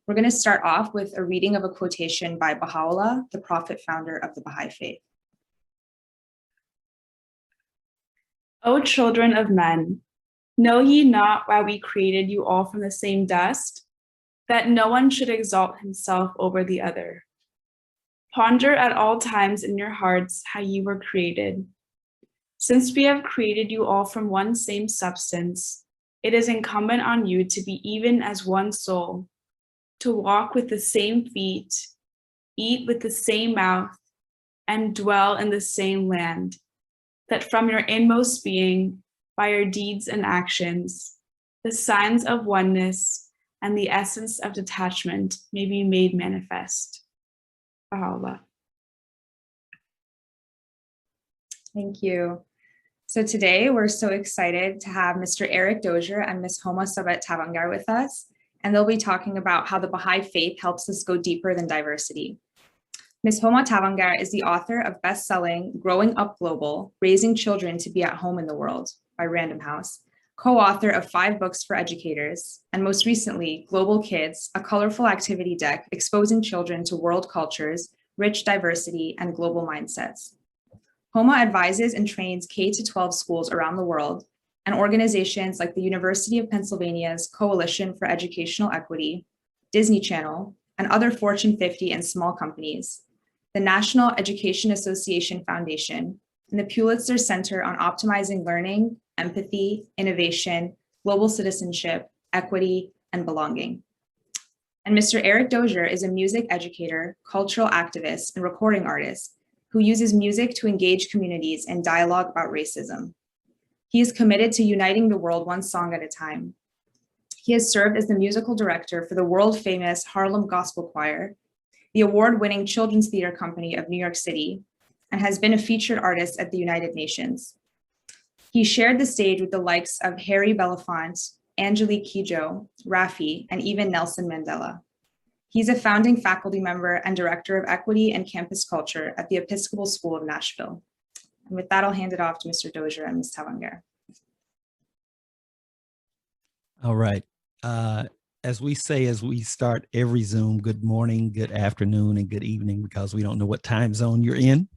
We're going to start off with a reading of a quotation by Baha'u'llah, the prophet founder of the Bahá'í Faith. O children of men, know ye not why we created you all from the same dust, that no one should exalt himself over the other. Ponder at all times in your hearts how you were created. Since we have created you all from one same substance, it is incumbent on you to be even as one soul, to walk with the same feet, eat with the same mouth, and dwell in the same land, that from your inmost being, by your deeds and actions, the signs of oneness and the essence of detachment may be made manifest. Baha'u'llah. Thank you. So today we're so excited to have Mr. Eric Dozier and Ms. Homa Sabet Tavangar with us, and they'll be talking about how the Baha'i Faith helps us go deeper than diversity. Ms. Homa Tavangar is the author of best-selling Growing Up Global, Raising Children to Be at Home in the World by Random House, co-author of 5 books for educators, and most recently, Global Kids, a colorful activity deck exposing children to world cultures, rich diversity, and global mindsets. Homa advises and trains K-12 schools around the world, and organizations like the University of Pennsylvania's Coalition for Educational Equity, Disney Channel, and other Fortune 50 and small companies, the National Education Association Foundation, and the Pulitzer Center on Optimizing Learning, Empathy, Innovation, Global Citizenship, Equity, and Belonging. And Mr. Eric Dozier is a music educator, cultural activist, and recording artist who uses music to engage communities in dialogue about racism. He is committed to uniting the world one song at a time. He has served as the musical director for the world-famous Harlem Gospel Choir, the award-winning Children's Theater Company of New York City, and has been a featured artist at the United Nations. He shared the stage with the likes of Harry Belafonte, Angelique Kidjo, Raffi, and even Nelson Mandela. He's a founding faculty member and director of equity and campus culture at the Episcopal School of Nashville. And with that, I'll hand it off to Mr. Dozier and Ms. Tavangar. All right. As we say, as we start every Zoom, good morning, good afternoon, and good evening, because we don't know what time zone you're in.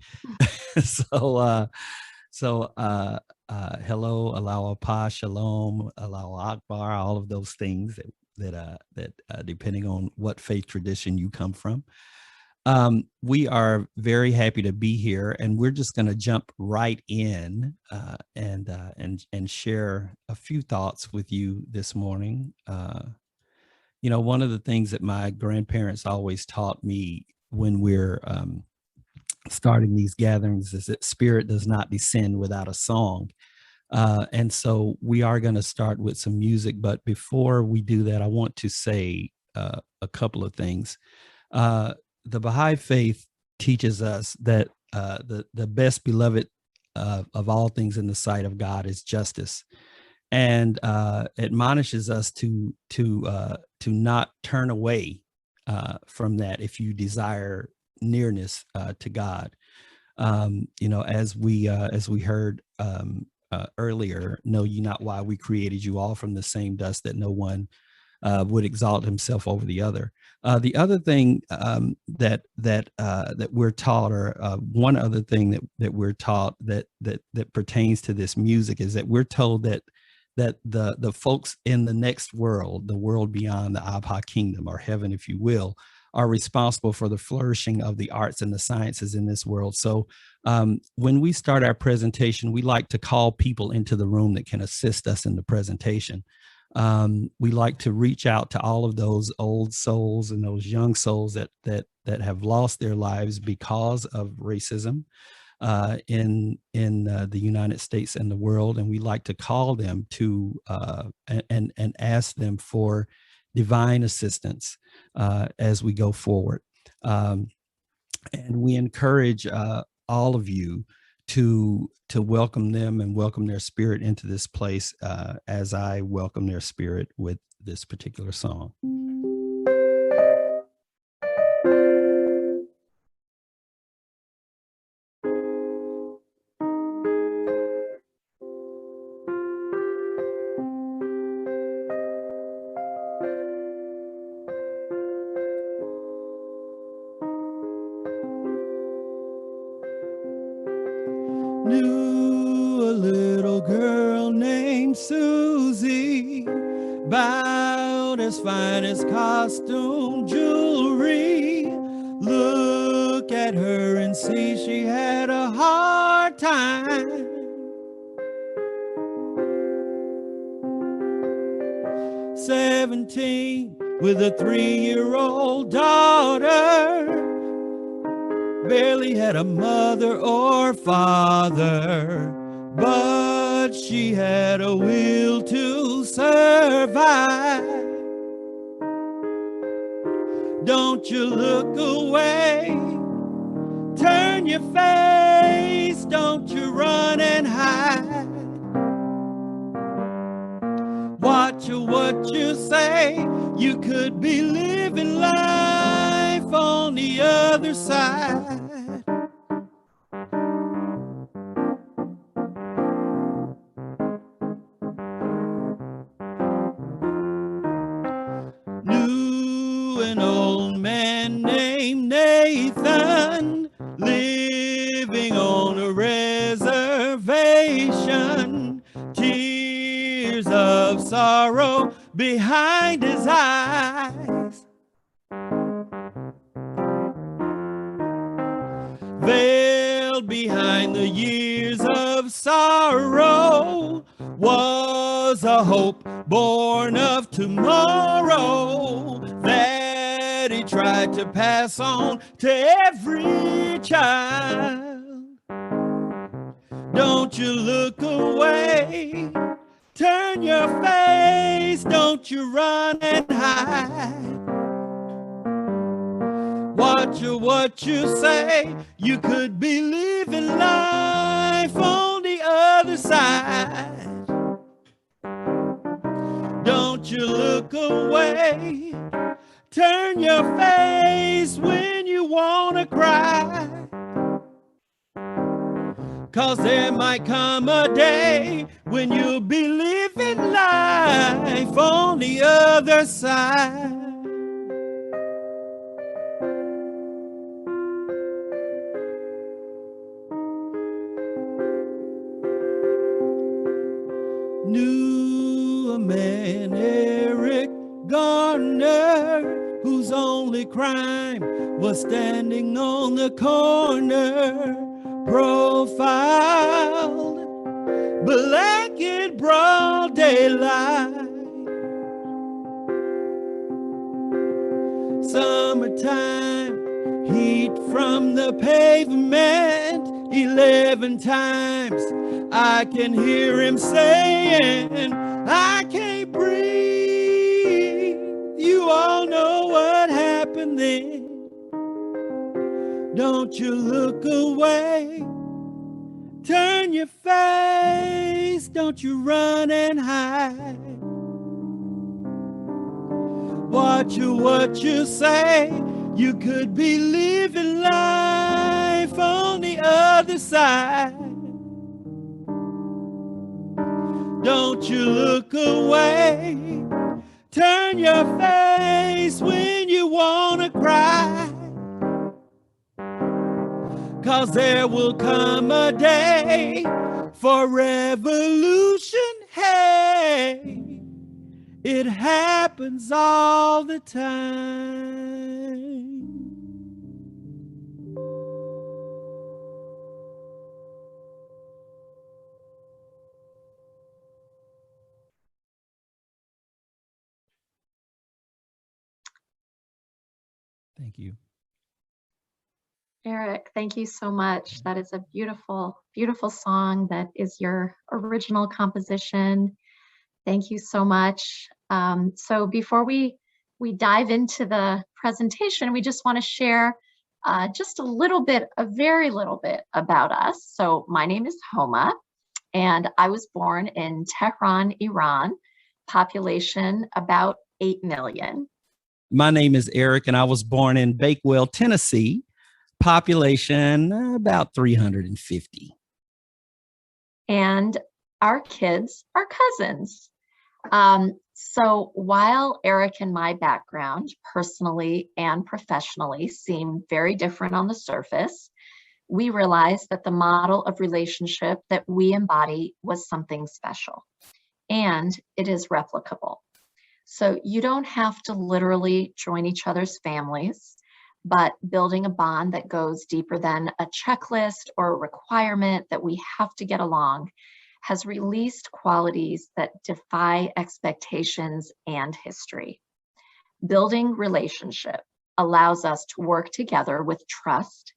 Hello, Allahu Akbar, Shalom, Allahu Akbar, all of those things that depending on what faith tradition you come from. We are very happy to be here, and we're just going to jump right in and share a few thoughts with you this morning. You know, one of the things that my grandparents always taught me when we're starting these gatherings is that spirit does not descend without a song. And so we are going to start with some music. But before we do that, I want to say a couple of things. The Baha'i Faith teaches us that the best beloved of all things in the sight of God is justice, and admonishes us to not turn away from that if you desire nearness to God. You know, as we heard earlier, know ye not why we created you all from the same dust, that no one would exalt himself over the other. The other thing that we're taught, or one other thing that we're taught that pertains to this music, is that we're told that the folks in the next world, the world beyond the Abha kingdom, or heaven, if you will, are responsible for the flourishing of the arts and the sciences in this world. So when we start our presentation, we like to call people into the room that can assist us in the presentation. We like to reach out to all of those old souls and those young souls that have lost their lives because of racism in the United States and the world, and we like to call them to and ask them for divine assistance as we go forward. And we encourage all of you to welcome them and welcome their spirit into this place as I welcome their spirit with this particular song. little girl named Susie, bound as fine as costume jewelry. Look at her and see she had a hard time. 17 with a 3-year-old daughter, barely had a mother or father, but she had a will to survive. Don't you look away, turn your face, don't you run and hide. Watch what you say, you could be living life on the other side. Knew an old man named Nathan, living on a reservation. Tears of sorrow behind his eyes. Veiled behind the years of sorrow was a hope born of tomorrow that he tried to pass on to every child. Don't you look away, turn your face, don't you run and hide. Watch what you say, you could be living life on the other side. Don't you look away, turn your face when you wanna cry. 'Cause there might come a day when you'll be living life on the other side. Knew a man, Eric Garner, whose only crime was standing on the corner, profiled black in broad daylight. Summertime, heat from the pavement, 11 times I can hear him saying, I can't breathe. You all know what happened then. Don't you look away, turn your face, don't you run and hide. Watch what you say, you could be living life on the other side. Don't you look away, turn your face when you wanna cry. 'Cause there will come a day for revolution, hey, it happens all the time. Thank you. Eric, thank you so much. That is a beautiful, beautiful song that is your original composition. Thank you so much. So before we dive into the presentation, we just want to share just a little bit, a very little bit about us. So my name is Homa, and I was born in Tehran, Iran, population about 8 million. My name is Eric, and I was born in Bakewell, Tennessee, population about 350. And our kids are cousins. So while Eric and my background, personally and professionally, seem very different on the surface, we realized that the model of relationship that we embody was something special, and it is replicable. So you don't have to literally join each other's families, but building a bond that goes deeper than a checklist or a requirement that we have to get along has released qualities that defy expectations and history. Building relationship allows us to work together with trust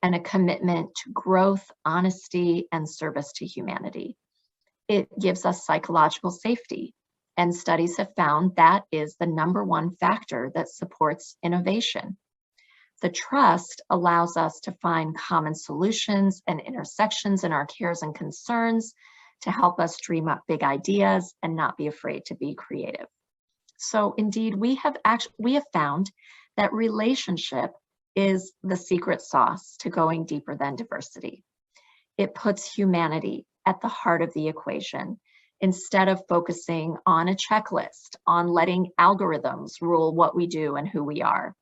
and a commitment to growth, honesty, and service to humanity. It gives us psychological safety, and studies have found that is the #1 factor that supports innovation. The trust allows us to find common solutions and intersections in our cares and concerns to help us dream up big ideas and not be afraid to be creative. So indeed, we have found that relationship is the secret sauce to going deeper than diversity. It puts humanity at the heart of the equation, instead of focusing on a checklist, on letting algorithms rule what we do and who we are.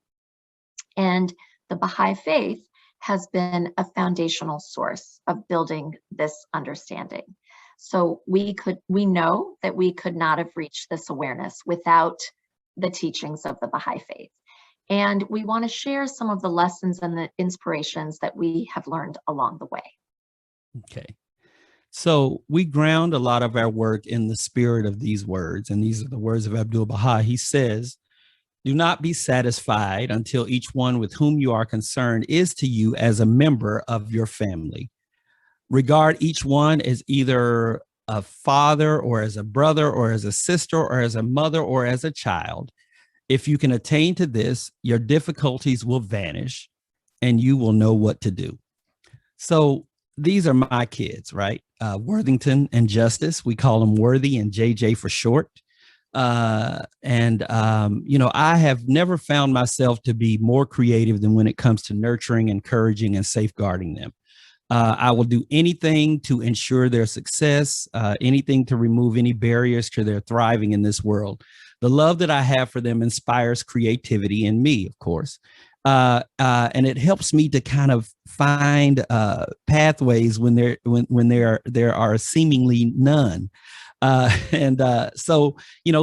And the Baha'i Faith has been a foundational source of building this understanding. So we know that we could not have reached this awareness without the teachings of the Baha'i Faith. And we want to share some of the lessons and the inspirations that we have learned along the way. Okay. So we ground a lot of our work in the spirit of these words, and these are the words of Abdul Baha. He says, "Do not be satisfied until each one with whom you are concerned is to you as a member of your family. Regard each one as either a father or as a brother or as a sister or as a mother or as a child. If you can attain to this, your difficulties will vanish and you will know what to do." So these are my kids, right? Worthington and Justice. We call them Worthy and JJ for short. I have never found myself to be more creative than when it comes to nurturing, encouraging, and safeguarding them. I will do anything to ensure their success, anything to remove any barriers to their thriving in this world. The love that I have for them inspires creativity in me, of course. And it helps me to kind of find pathways when there are seemingly none. So,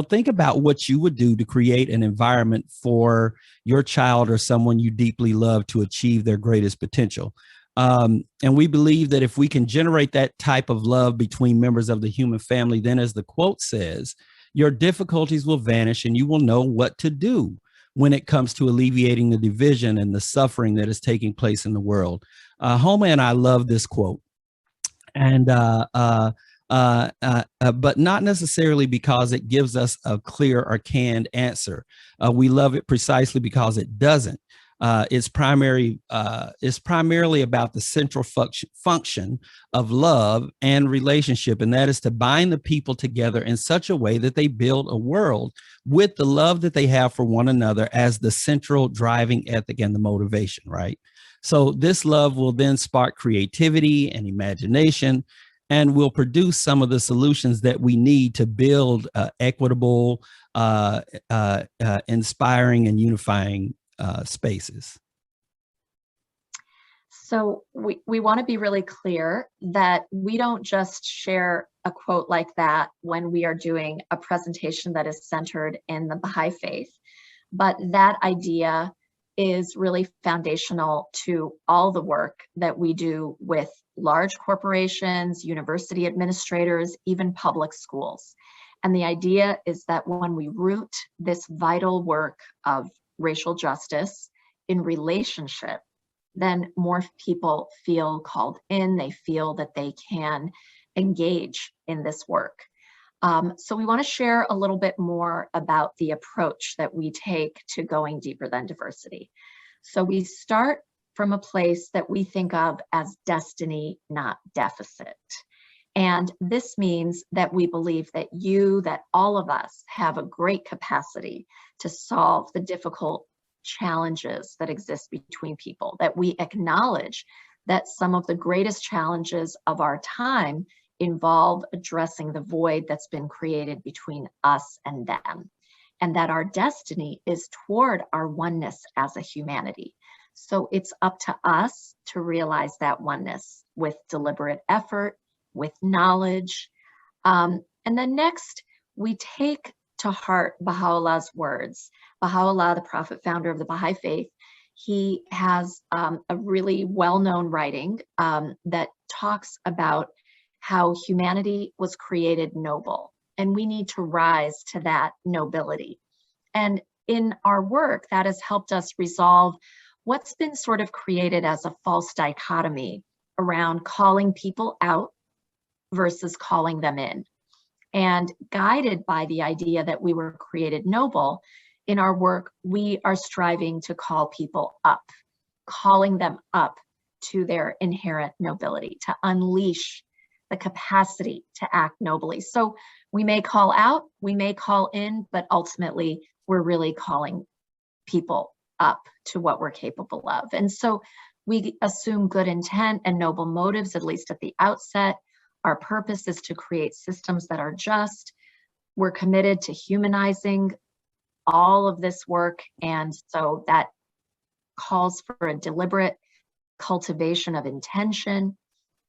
think about what you would do to create an environment for your child or someone you deeply love to achieve their greatest potential. And we believe that if we can generate that type of love between members of the human family, then as the quote says, your difficulties will vanish and you will know what to do when it comes to alleviating the division and the suffering that is taking place in the world. Homa and I love this quote. And but not necessarily because it gives us a clear or canned answer. We love it precisely because it doesn't. It's primarily about the central function of love and relationship, and that is to bind the people together in such a way that they build a world with the love that they have for one another as the central driving ethic and the motivation, right? So this love will then spark creativity and imagination, and will produce some of the solutions that we need to build equitable, inspiring, and unifying spaces. So we want to be really clear that we don't just share a quote like that when we are doing a presentation that is centered in the Baha'i Faith, but that idea is really foundational to all the work that we do with large corporations, university administrators, even public schools. And the idea is that when we root this vital work of racial justice in relationship, then more people feel called in, they feel that they can engage in this work. So we want to share a little bit more about the approach that we take to going deeper than diversity. So we start from a place that we think of as destiny, not deficit. And this means that we believe that all of us have a great capacity to solve the difficult challenges that exist between people, that we acknowledge that some of the greatest challenges of our time involve addressing the void that's been created between us and them, and that our destiny is toward our oneness as a humanity. So it's up to us to realize that oneness with deliberate effort, with knowledge. And then next, we take to heart Baha'u'llah's words. Baha'u'llah, the prophet founder of the Bahá'í Faith, he has a really well-known writing that talks about how humanity was created noble, and we need to rise to that nobility. And in our work, that has helped us resolve what's been sort of created as a false dichotomy around calling people out versus calling them in. And guided by the idea that we were created noble, in our work, we are striving to call people up, calling them up to their inherent nobility, to unleash the capacity to act nobly. So we may call out, we may call in, but ultimately we're really calling people up to what we're capable of. And so we assume good intent and noble motives, at least at the outset. Our purpose is to create systems that are just. We're committed to humanizing all of this work. And so that calls for a deliberate cultivation of intention.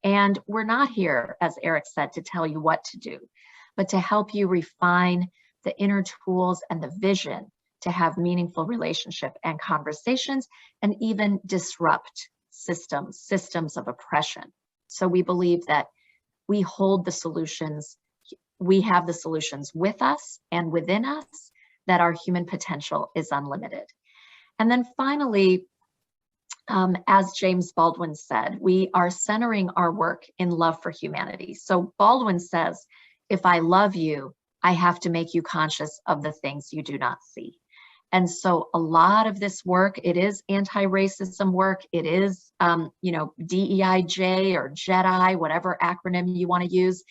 And we're not here, as Eric said, to tell you what to do, but to help you refine the inner tools and the vision to have meaningful relationship and conversations, and even disrupt systems of oppression. So we believe that we hold the solutions, we have the solutions with us and within us, that our human potential is unlimited. And then finally, as James Baldwin said, we are centering our work in love for humanity. So Baldwin says, if I love you, I have to make you conscious of the things you do not see. And so a lot of this work, it is anti-racism work, it is, DEIJ or JEDI, whatever acronym you want to use.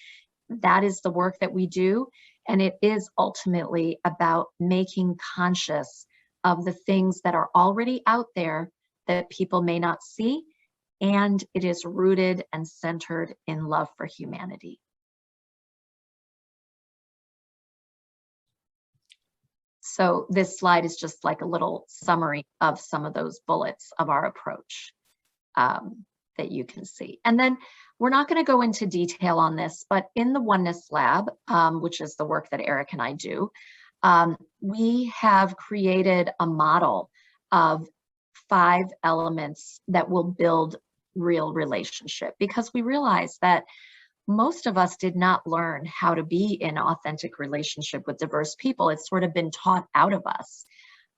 That is the work that we do. And it is ultimately about making conscious of the things that are already out there that people may not see. And it is rooted and centered in love for humanity. So this slide is just like a little summary of some of those bullets of our approach that you can see. And then we're not going to go into detail on this, but in the Oneness Lab, which is the work that Eric and I do, we have created a model of 5 elements that will build real relationship, because we realize that most of us did not learn how to be in authentic relationship with diverse people. It's sort of been taught out of us.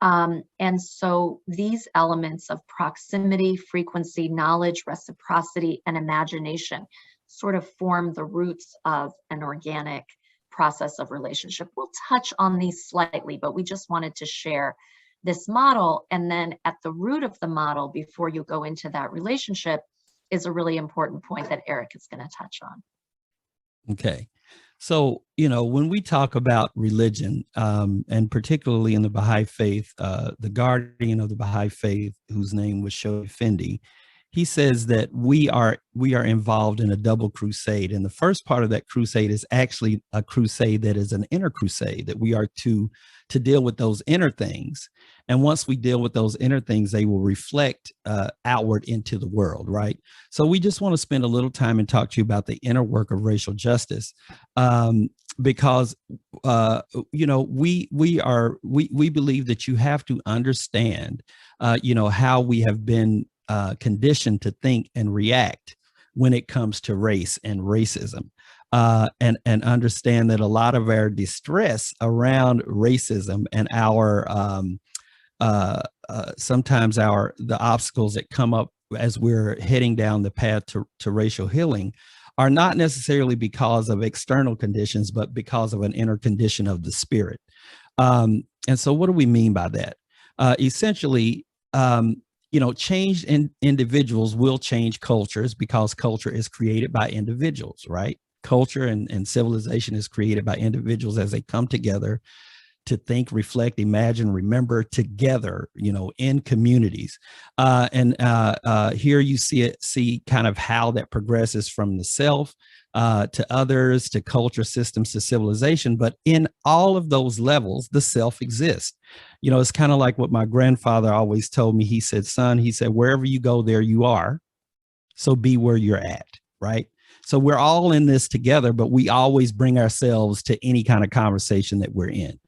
And so these elements of proximity, frequency, knowledge, reciprocity, and imagination sort of form the roots of an organic process of relationship. We'll touch on these slightly, but we just wanted to share this model. And then at the root of the model, before you go into that relationship, is a really important point that Eric is going to touch on. Okay. So, when we talk about religion, and particularly in the Baha'i faith, the guardian of the Baha'i faith, whose name was Shoaib Effendi, he says that we are involved in a double crusade. And the first part of that crusade is actually a crusade that is an inner crusade, that we are to deal with those inner things. And once we deal with those inner things, they will reflect outward into the world, right? So we just want to spend a little time and talk to you about the inner work of racial justice, because we believe that you have to understand, how we have been conditioned to think and react when it comes to race and racism. And understand that a lot of our distress around racism and our sometimes the obstacles that come up as we're heading down the path to racial healing are not necessarily because of external conditions, but because of an inner condition of the spirit. And so what do we mean by that? Essentially, changed individuals will change cultures, because culture is created by individuals, right? Culture and civilization is created by individuals as they come together to think, reflect, imagine, remember together, in communities. Here you see kind of how that progresses from the self to others, to culture, systems, to civilization. But in all of those levels, the self exists. It's kind of like what my grandfather always told me. He said, son, wherever you go, there you are. So be where you're at, right? So we're all in this together, but we always bring ourselves to any kind of conversation that we're in.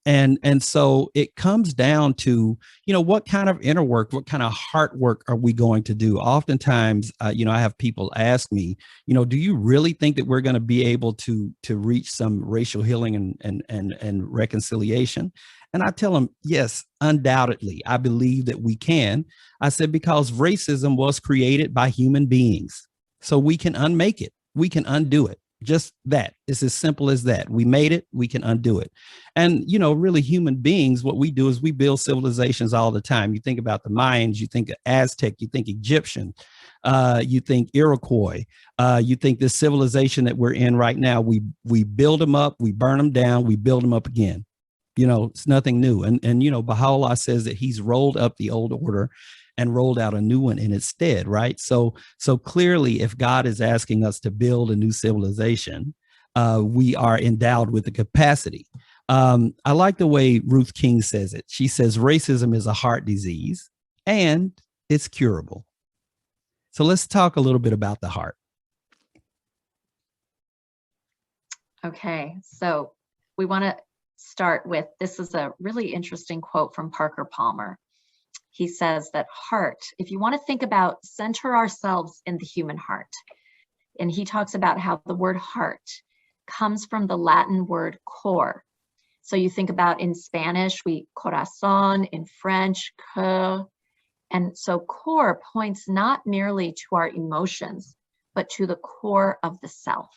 And so it comes down to, what kind of inner work, what kind of heart work are we going to do? Oftentimes, I have people ask me, do you really think that we're going to be able to reach some racial healing and reconciliation? And I tell them, yes, undoubtedly, I believe that we can. I said, because racism was created by human beings. So we can unmake it. We can undo it. Just that. It's as simple as that. We made it. We can undo it. And, really human beings, what we do is we build civilizations all the time. You think about the Mayans, you think Aztec, you think Egyptian, you think Iroquois, you think this civilization that we're in right now, we build them up, we burn them down, we build them up again. It's nothing new. And Baha'u'llah says that he's rolled up the old order and rolled out a new one in its stead, right? So clearly, if God is asking us to build a new civilization, we are endowed with the capacity. I like the way Ruth King says it. She says, racism is a heart disease and it's curable. So let's talk a little bit about the heart. Okay, so we want to start with, this is a really interesting quote from Parker Palmer. He says that heart, if you want to think about, center ourselves in the human heart. And he talks about how the word heart comes from the Latin word cor. So you think about in Spanish, corazón, in French, cœur. And so cor points not merely to our emotions, but to the core of the self,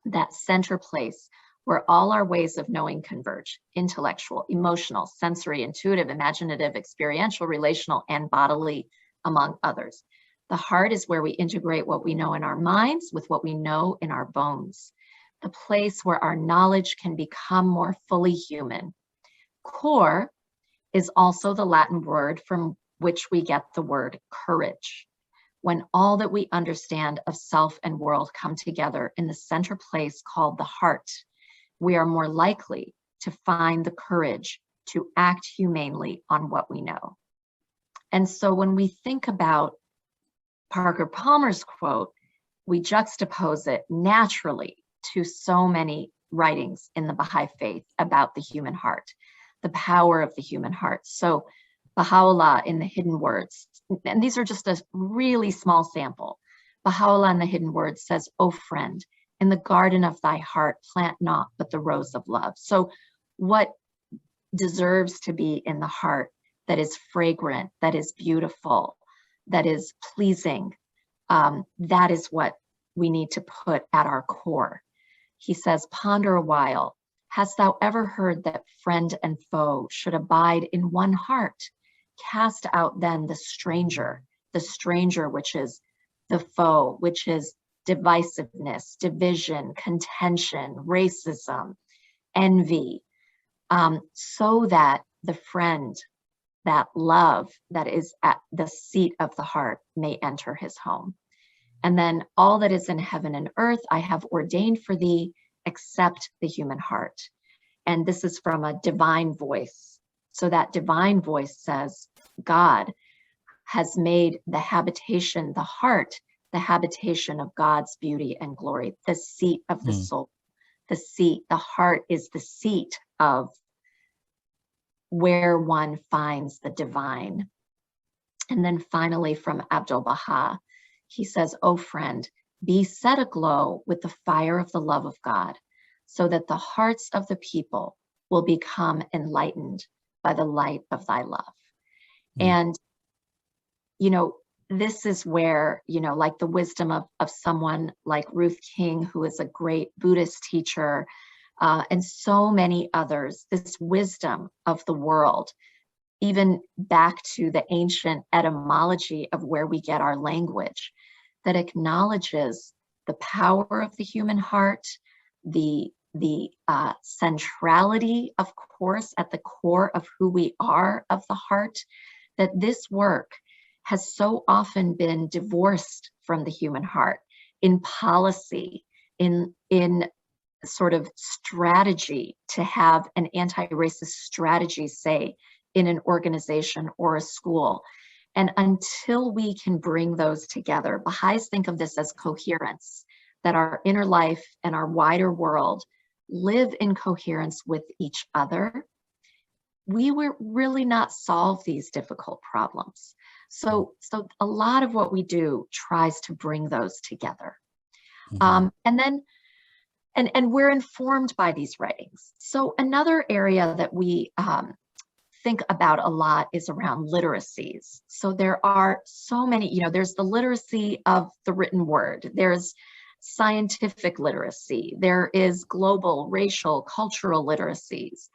that center place where all our ways of knowing converge: intellectual, emotional, sensory, intuitive, imaginative, experiential, relational, and bodily, among others. The heart is where we integrate what we know in our minds with what we know in our bones, the place where our knowledge can become more fully human. Core is also the Latin word from which we get the word courage. When all that we understand of self and world come together in the center place called the heart, we are more likely to find the courage to act humanely on what we know. And so when we think about Parker Palmer's quote, we juxtapose it naturally to so many writings in the Baha'i Faith about the human heart, the power of the human heart. So Baha'u'llah in the Hidden Words, and these are just a really small sample. Baha'u'llah in the Hidden Words says, "O friend, in the garden of thy heart, plant not but the rose of love." So what deserves to be in the heart that is fragrant, that is beautiful, that is pleasing, that is what we need to put at our core. He says, "Ponder a while. Hast thou ever heard that friend and foe should abide in one heart? Cast out then the stranger which is the foe, which is divisiveness, division, contention, racism, envy, so that the friend, that love that is at the seat of the heart may enter his home. And then all that is in heaven and earth I have ordained for thee, except the human heart." And this is from a divine voice. So that divine voice says, God has made the habitation, the heart, the habitation of God's beauty and glory, the seat of the soul, the heart is the seat of where one finds the divine. And then finally from Abdul Baha, he says, "O friend, be set aglow with the fire of the love of God, so that the hearts of the people will become enlightened by the light of thy love." And, this is where, like the wisdom of someone like Ruth King, who is a great Buddhist teacher, and so many others, this wisdom of the world, even back to the ancient etymology of where we get our language, that acknowledges the power of the human heart, the centrality, of course, at the core of who we are, of the heart, that this work has so often been divorced from the human heart in policy, in sort of strategy, to have an anti-racist strategy, say, in an organization or a school. And until we can bring those together, Baha'is think of this as coherence, that our inner life and our wider world live in coherence with each other, we will really not solve these difficult problems. So a lot of what we do tries to bring those together. And we're informed by these writings. So another area that we think about a lot is around literacies. So there are so many, there's the literacy of the written word, there's scientific literacy, there is global, racial, cultural literacies.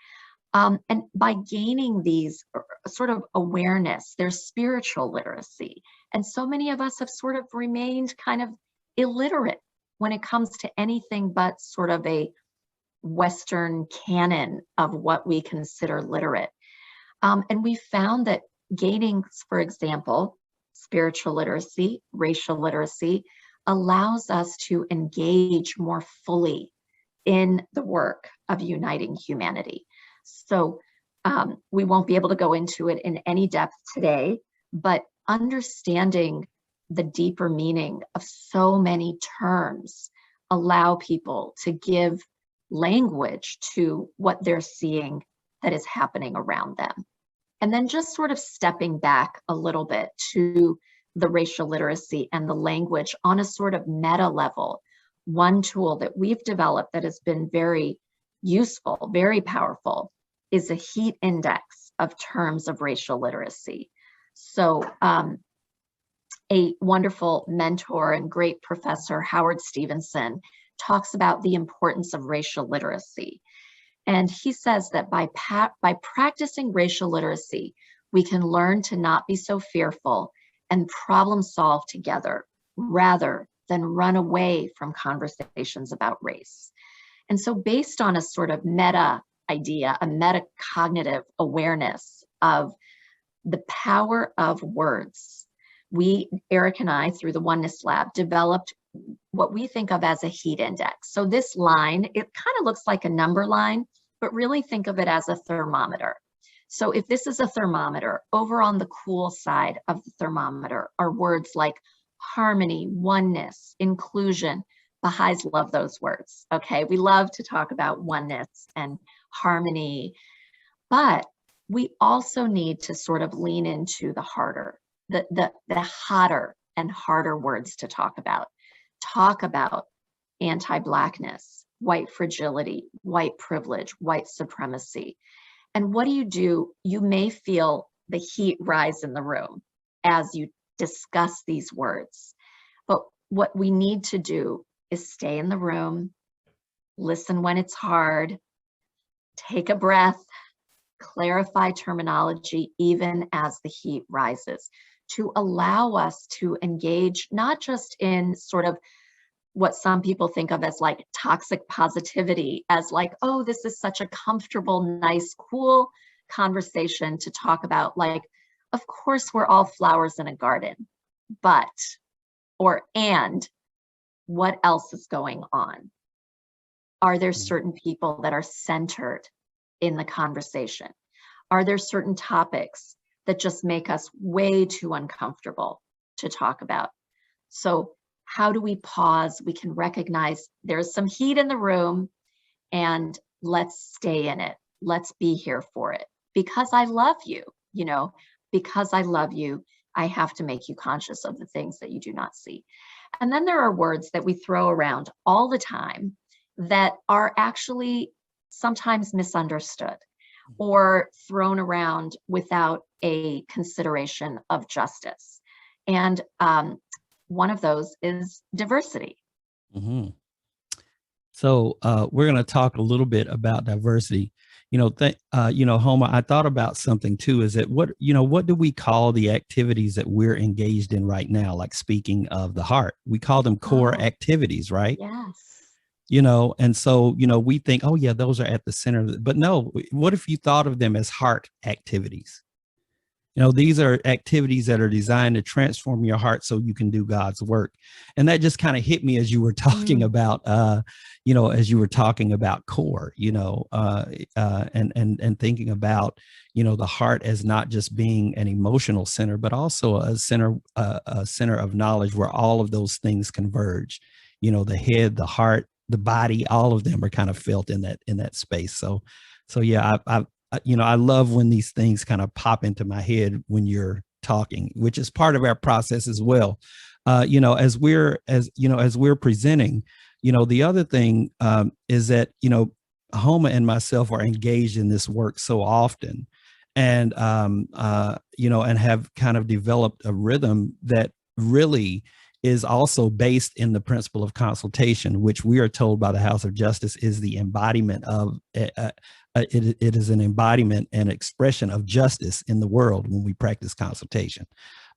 And by gaining these sort of awareness, there's spiritual literacy. And so many of us have sort of remained kind of illiterate when it comes to anything but sort of a Western canon of what we consider literate. And we found that gaining, for example, spiritual literacy, racial literacy, allows us to engage more fully in the work of uniting humanity. So we won't be able to go into it in any depth today, but understanding the deeper meaning of so many terms allow people to give language to what they're seeing that is happening around them. And then just sort of stepping back a little bit to the racial literacy and the language on a sort of meta level, one tool that we've developed that has been very useful, very powerful, is a heat index of terms of racial literacy. So a wonderful mentor and great professor, Howard Stevenson, talks about the importance of racial literacy. And he says that by practicing racial literacy, we can learn to not be so fearful and problem solve together rather than run away from conversations about race. And so based on a sort of meta idea, a metacognitive awareness of the power of words, we, Eric and I, through the Oneness Lab, developed what we think of as a heat index. So this line, it kind of looks like a number line, but really think of it as a thermometer. So if this is a thermometer, over on the cool side of the thermometer are words like harmony, oneness, inclusion. Baha'is love those words, okay? We love to talk about oneness and harmony, but we also need to sort of lean into the harder, the hotter and harder words to talk about. Talk about anti-Blackness, white fragility, white privilege, white supremacy. And what do? You may feel the heat rise in the room as you discuss these words. But what we need to do is stay in the room, listen when it's hard, take a breath, clarify terminology even as the heat rises, to allow us to engage not just in sort of what some people think of as like toxic positivity, as like, oh, this is such a comfortable, nice, cool conversation to talk about. Like, of course, we're all flowers in a garden, but, and what else is going on? Are there certain people that are centered in the conversation? Are there certain topics that just make us way too uncomfortable to talk about? So how do we pause? We can recognize there's some heat in the room and let's stay in it. Let's be here for it. Because I love you, because I love you, I have to make you conscious of the things that you do not see. And then there are words that we throw around all the time that are actually sometimes misunderstood or thrown around without a consideration of justice. And one of those is diversity. Mm-hmm. So we're going to talk a little bit about diversity. Homa, I thought about something too, is that what do we call the activities that we're engaged in right now? Like speaking of the heart, we call them core activities, right? Yes. And so, we think, oh yeah, those are at the center of it. But no, what if you thought of them as heart activities? These are activities that are designed to transform your heart so you can do God's work. And that just kind of hit me as you were talking about, core, and thinking about, the heart as not just being an emotional center, but also a center of knowledge where all of those things converge. The head, the heart, the body, all of them are kind of felt in that space. So yeah, I love when these things kind of pop into my head when you're talking, which is part of our process as well. As we're presenting, the other thing is that, Homa and myself are engaged in this work so often, and, and have kind of developed a rhythm that really is also based in the principle of consultation, which we are told by the House of Justice is the embodiment of it is an embodiment and expression of justice in the world when we practice consultation.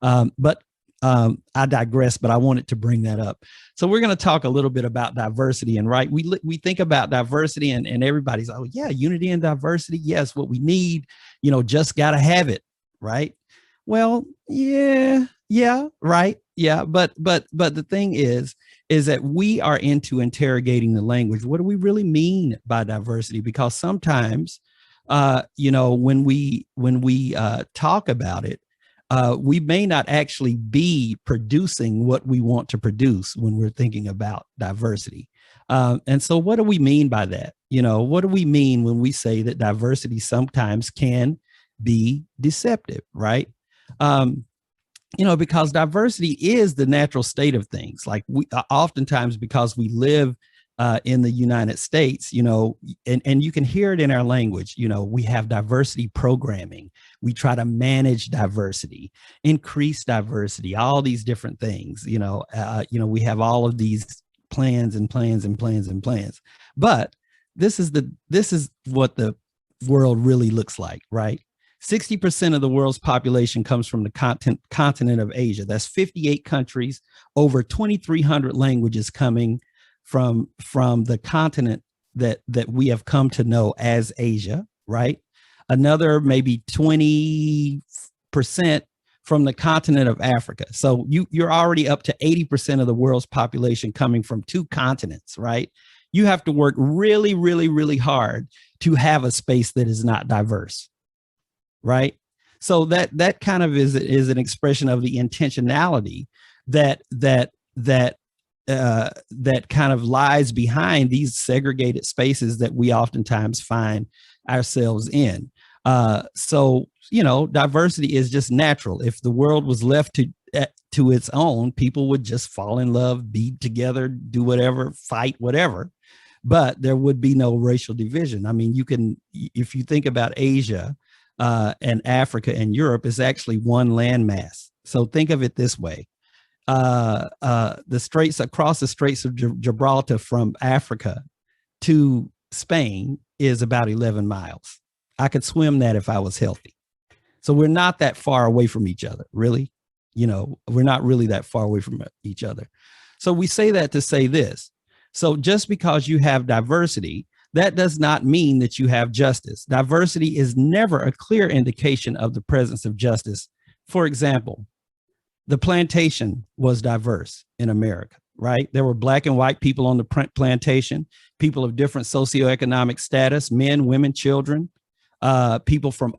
But I digress, but I wanted to bring that up. So we're going to talk a little bit about diversity, and we think about diversity and everybody's, oh yeah, unity and diversity. Yes. What we need, just got to have it. Right. Well, yeah. Right. Yeah. But the thing is that we are into interrogating the language. What do we really mean by diversity? Because sometimes, when we talk about it, we may not actually be producing what we want to produce when we're thinking about diversity. And so what do we mean by that? What do we mean when we say that diversity sometimes can be deceptive, right? Because diversity is the natural state of things. Like we oftentimes, because we live in the United States, and you can hear it in our language, we have diversity programming. We try to manage diversity, increase diversity, all these different things, we have all of these plans and plans and plans and plans. But this is what the world really looks like, right? 60% of the world's population comes from the continent of Asia. That's 58 countries, over 2,300 languages coming from the continent that we have come to know as Asia, right? Another maybe 20% from the continent of Africa. So you're already up to 80% of the world's population coming from 2 continents, right? You have to work really, really, really hard to have a space that is not diverse. Right. So that kind of is an expression of the intentionality that kind of lies behind these segregated spaces that we oftentimes find ourselves in. So, diversity is just natural. If the world was left to its own, people would just fall in love, be together, do whatever, fight, whatever. But there would be no racial division. I mean, if you think about Asia, and Africa and Europe, is actually one landmass. So think of it this way. Across the Straits of Gibraltar from Africa to Spain is about 11 miles. I could swim that if I was healthy. So we're not that far away from each other, really. We're not really that far away from each other. So we say that to say this. So just because you have diversity, that does not mean that you have justice. Diversity is never a clear indication of the presence of justice. For example, the plantation was diverse in America, right? There were Black and white people on the plantation, people of different socioeconomic status, men, women, children, people from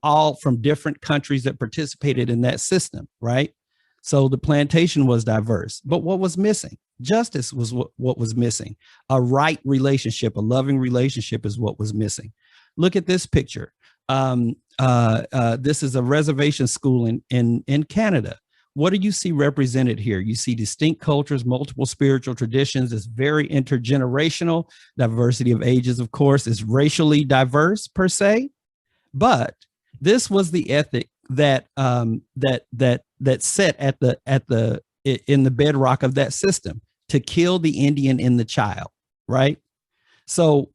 different countries that participated in that system, right? So the plantation was diverse, but what was missing? Justice was what was missing. A right relationship, a loving relationship is what was missing. Look at this picture. This is a reservation school in Canada. What do you see represented here? You see distinct cultures, multiple spiritual traditions. It's very intergenerational. Diversity of ages, of course, is racially diverse per se, but this was the ethic that set in the bedrock of that system, to kill the Indian in the child, right? So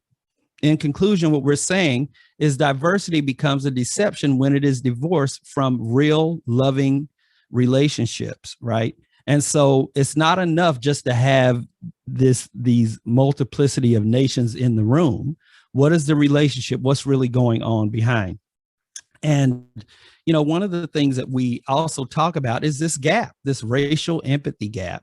in conclusion, what we're saying is diversity becomes a deception when it is divorced from real loving relationships, right? And so it's not enough just to have these multiplicity of nations in the room. What is the relationship? What's really going on behind? And, you know, one of the things that we also talk about is this gap, this racial empathy gap.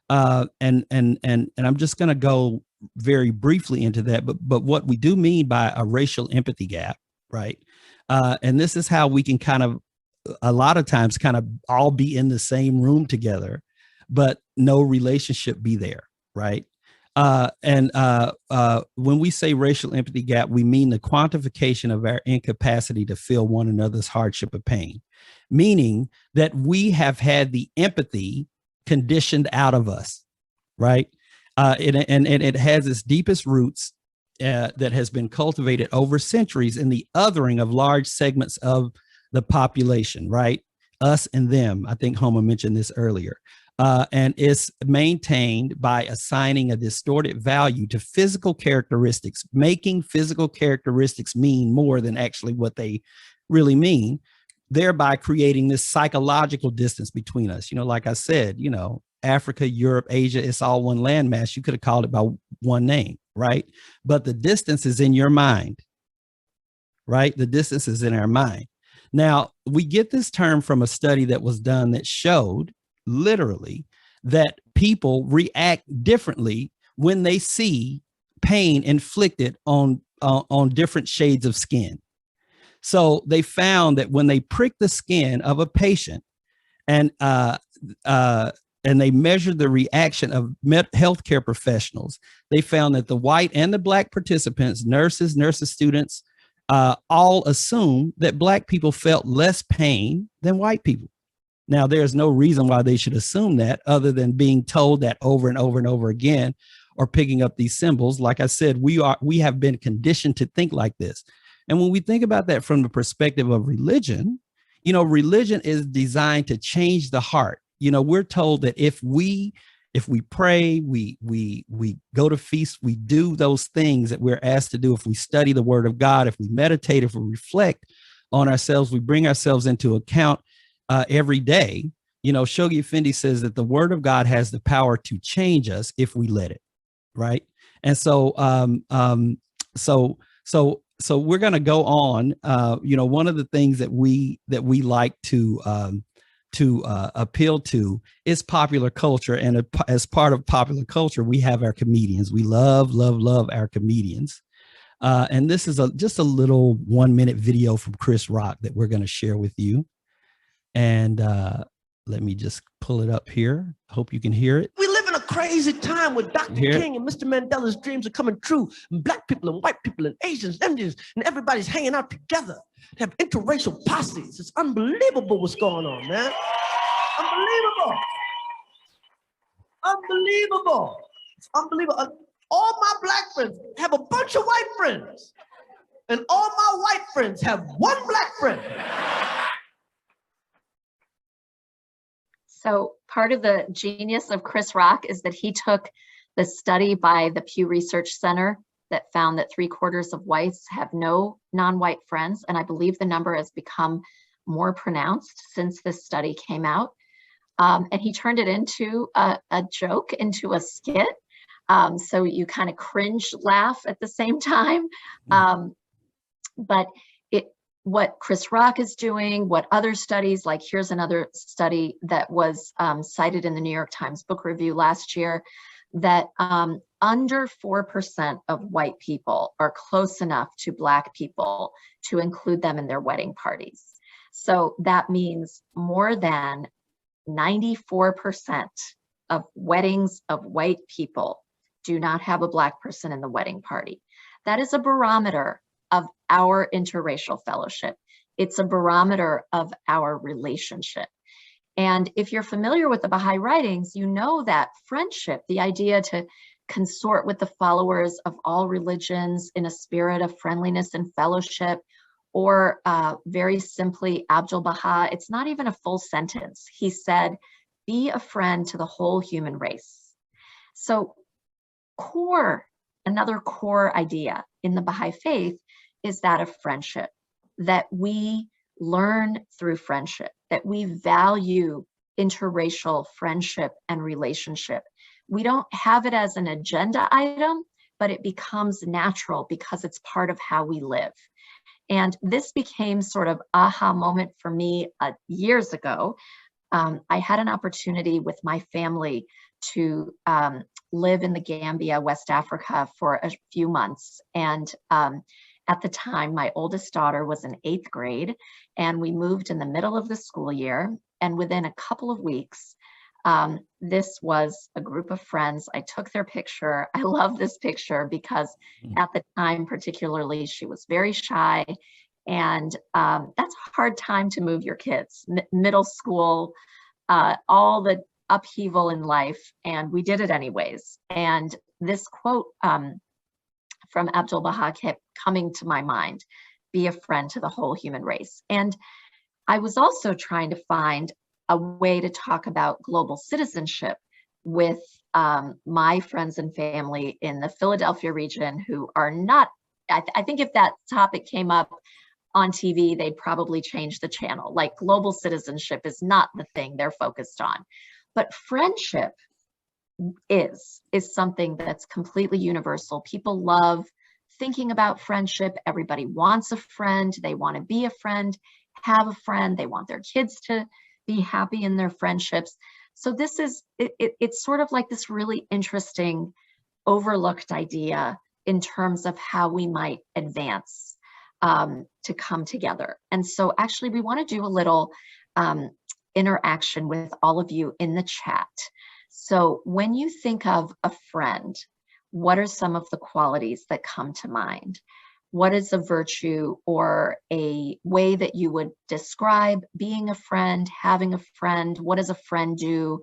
And I'm just going to go very briefly into that, but what we do mean by a racial empathy gap, right? And this is how we can kind of, a lot of times, kind of all be in the same room together, but no relationship be there, right? When we say racial empathy gap, we mean the quantification of our incapacity to feel one another's hardship or pain, meaning that we have had the empathy conditioned out of us, right? And it has its deepest roots that has been cultivated over centuries in the othering of large segments of the population, right? Us and them. I think Homa mentioned this earlier. And it's maintained by assigning a distorted value to physical characteristics, making physical characteristics mean more than actually what they really mean, thereby creating this psychological distance between us. You know, like I said, you know, Africa, Europe, Asia, it's all one landmass. You could have called it by one name, right? But the distance is in your mind, right? The distance is in our mind. Now, we get this term from a study that was done that showed literally that people react differently when they see pain inflicted on different shades of skin. So they found that when they prick the skin of a patient and they measured the reaction of healthcare professionals, they found that the white and the black participants, nurses, students, all assumed that black people felt less pain than white people. Now, there's no reason why they should assume that other than being told that over and over and over again, or picking up these symbols. Like I said, we have been conditioned to think like this. And when we think about that from the perspective of religion, you know, religion is designed to change the heart. You know, we're told that if we pray, we go to feasts, we do those things that we're asked to do. If we study the word of God, if we meditate, if we reflect on ourselves, we bring ourselves into account every day. You know, Shoghi Effendi says that the word of God has the power to change us if we let it, right? And so, so we're going to go on. You know, one of the things that we like to appeal to is popular culture, and as part of popular culture, we have our comedians. We love our comedians. And this is just a little 1-minute video from Chris Rock that we're going to share with you. And let me just pull it up here. I hope you can hear it. We live in a crazy time where Dr. King and Mr. Mandela's dreams are coming true. And black people and white people and Asians, Indians, and everybody's hanging out together. They have interracial posses. It's unbelievable what's going on, man. Unbelievable. Unbelievable. It's unbelievable. All my black friends have a bunch of white friends. And all my white friends have one black friend. So part of the genius of Chris Rock is that he took the study by the Pew Research Center that found that 3/4 of whites have no non-white friends. And I believe the number has become more pronounced since this study came out. And he turned it into a joke, into a skit. So you kind of cringe laugh at the same time. But what Chris Rock is doing, what other studies, like here's another study that was cited in the New York Times Book Review last year, that under 4% of white people are close enough to Black people to include them in their wedding parties. So that means more than 94% of weddings of white people do not have a Black person in the wedding party. That is a barometer of our interracial fellowship. It's a barometer of our relationship. And if you're familiar with the Baha'i writings, you know that friendship, the idea to consort with the followers of all religions in a spirit of friendliness and fellowship, or very simply, Abdul-Baha, it's not even a full sentence. He said, be a friend to the whole human race. So another core idea in the Baha'i faith is that of friendship, that we learn through friendship, that we value interracial friendship and relationship. We don't have it as an agenda item, but it becomes natural because it's part of how we live. And this became sort of aha moment for me years ago. I had an opportunity with my family to live in the Gambia, West Africa, for a few months. And at the time, my oldest daughter was in 8th grade, and we moved in the middle of the school year. And within a couple of weeks, this was a group of friends. I took their picture. I love this picture because at the time, particularly, she was very shy. And that's a hard time to move your kids, middle school, all the upheaval in life. And we did it anyways. And this quote from Abdul Baha kept coming to my mind: be a friend to the whole human race. And I was also trying to find a way to talk about global citizenship with my friends and family in the Philadelphia region who are not, I think if that topic came up on TV, they'd probably change the channel. Like, global citizenship is not the thing they're focused on. But friendship is something that's completely universal. People love thinking about friendship. Everybody wants a friend. They want to be a friend, have a friend. They want their kids to be happy in their friendships. So this is, it's sort of like this really interesting, overlooked idea in terms of how we might advance to come together. And so actually we want to do a little interaction with all of you in the chat. So when you think of a friend, what are some of the qualities that come to mind? What is a virtue or a way that you would describe being a friend, having a friend? What does a friend do?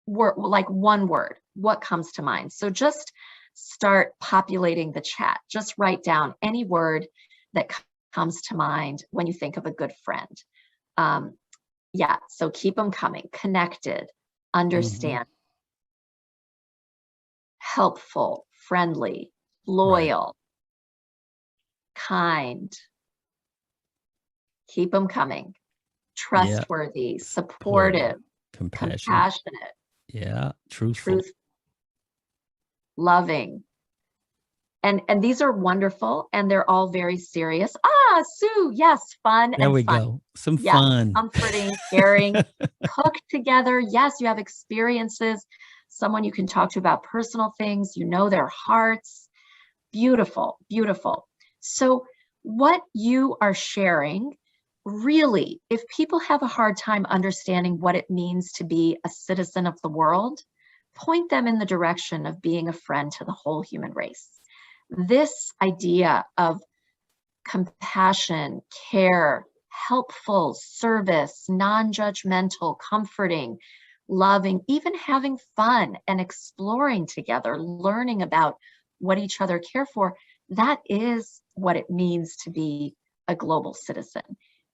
Like one word, what comes to mind? So just start populating the chat. Just write down any word that comes to mind when you think of a good friend. Yeah, so keep them coming. Connected, understand, helpful, friendly, loyal, kind. Keep them coming. Trustworthy, supportive, compassionate. Yeah, truthful. Loving. And these are wonderful, and they're all very serious. Sue, yes, fun and fun. There we go. Some fun. Comforting, caring, cook together. Yes, you have experiences, someone you can talk to about personal things, you know their hearts. Beautiful, beautiful. So what you are sharing, really, if people have a hard time understanding what it means to be a citizen of the world, point them in the direction of being a friend to the whole human race. This idea of compassion, care, helpful, service, non-judgmental, comforting, loving, even having fun and exploring together, learning about what each other care for, that is what it means to be a global citizen.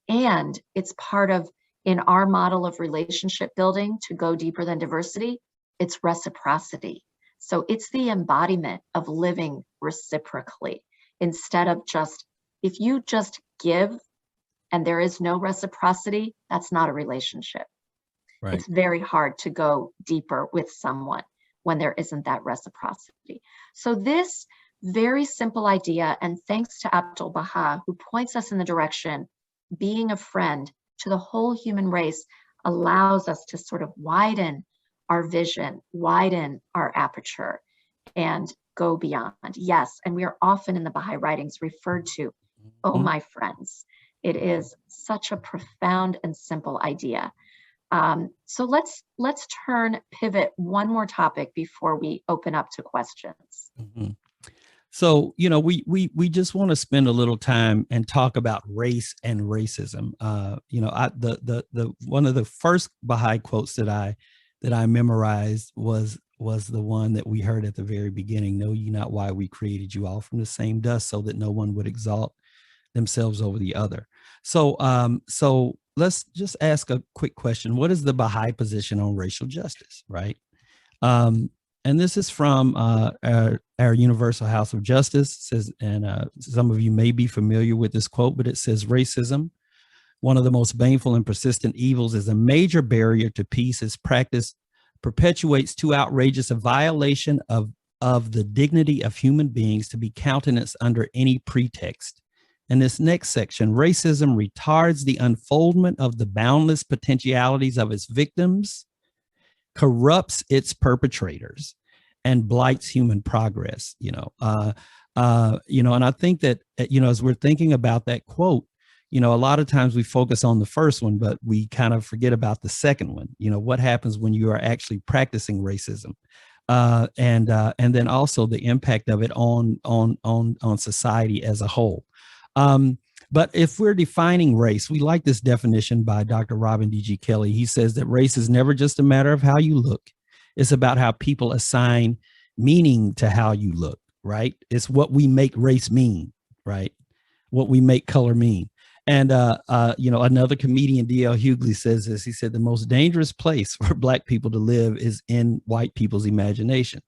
And it's part of, in our model of relationship building, to go deeper than diversity, it's reciprocity. So it's the embodiment of living reciprocally, instead of just, if you just give and there is no reciprocity, that's not a relationship. Right. It's very hard to go deeper with someone when there isn't that reciprocity. So this very simple idea, and thanks to Abdul Baha, who points us in the direction, being a friend to the whole human race allows us to sort of widen our vision, widen our aperture, and go beyond. Yes, and we are often in the Baha'i writings referred to, oh, my friends. It is such a profound and simple idea. So let's pivot one more topic before we open up to questions. So, you know, we just want to spend a little time and talk about race and racism. You know, the one of the first Baha'i quotes that I memorized was the one that we heard at the very beginning. Know ye not why we created you all from the same dust, so that no one would exalt themselves over the other. So so let's just ask a quick question. What is the Baha'i position on racial justice, right? And this is from our Universal House of Justice. It says, and some of you may be familiar with this quote, but it says, racism, one of the most baneful and persistent evils, is a major barrier to peace. Its practice perpetuates too outrageous a violation of the dignity of human beings to be countenanced under any pretext. In this next section, racism retards the unfoldment of the boundless potentialities of its victims, corrupts its perpetrators, and blights human progress. And I think that, as we're thinking about that quote, a lot of times we focus on the first one, but we kind of forget about the second one. What happens when you are actually practicing racism, and then also the impact of it on society as a whole. But if we're defining race, we like this definition by Dr. Robin D.G. Kelly. He says that race is never just a matter of how you look. It's about how people assign meaning to how you look, right? It's what we make race mean, right? What we make color mean. And, another comedian, D.L. Hughley, says this. He said, the most dangerous place for Black people to live is in white people's imagination.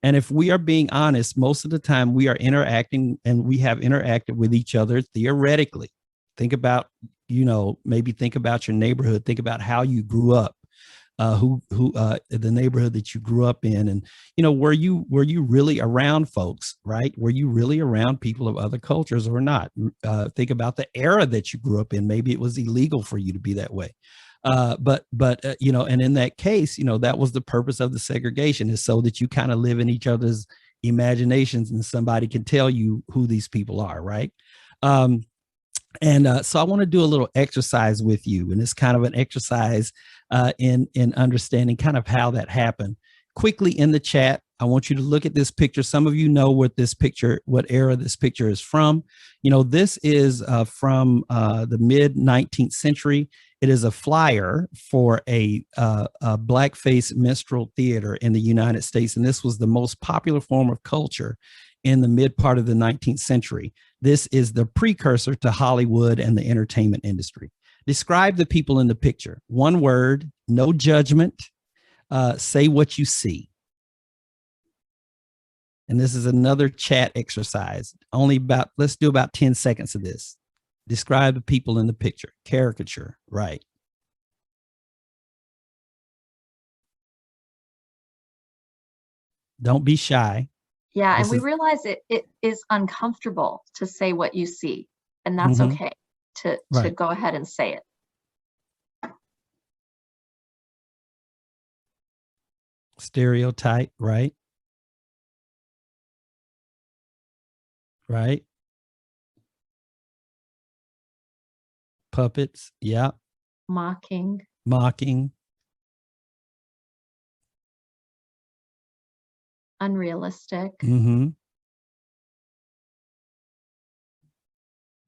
And if we are being honest, most of the time we are interacting, and we have interacted with each other theoretically. Think about, maybe think about your neighborhood. Think about how you grew up, the neighborhood that you grew up in. And, were you really around folks, right? Were you really around people of other cultures or not? Think about the era that you grew up in. Maybe it was illegal for you to be that way. But and in that case, that was the purpose of the segregation, is so that you kind of live in each other's imaginations and somebody can tell you who these people are, right? So I want to do a little exercise with you, and it's kind of an exercise in understanding kind of how that happened. Quickly in the chat, I want you to look at this picture. Some of you know what era this picture is from. This is from the mid 19th century. It is a flyer for a blackface minstrel theater in the United States. And this was the most popular form of culture in the mid part of the 19th century. This is the precursor to Hollywood and the entertainment industry. Describe the people in the picture. One word, no judgment. Say what you see. And this is another chat exercise. Let's do about 10 seconds of this. Describe the people in the picture. Caricature, right? Don't be shy. Yeah, and we realize it is uncomfortable to say what you see, and that's okay to go ahead and say it. Stereotype, right? Right. Puppets, yeah. Mocking. Unrealistic.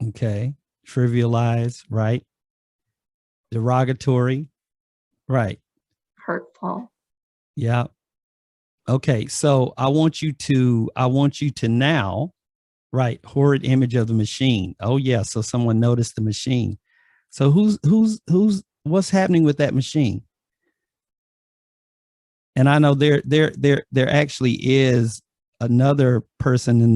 Okay. Trivialize, right? Derogatory, right? Hurtful. Yeah. Okay, so I want you to now, right? Horrid image of the machine. Oh yeah, so someone noticed the machine. So what's happening with that machine? And I know there actually is another person in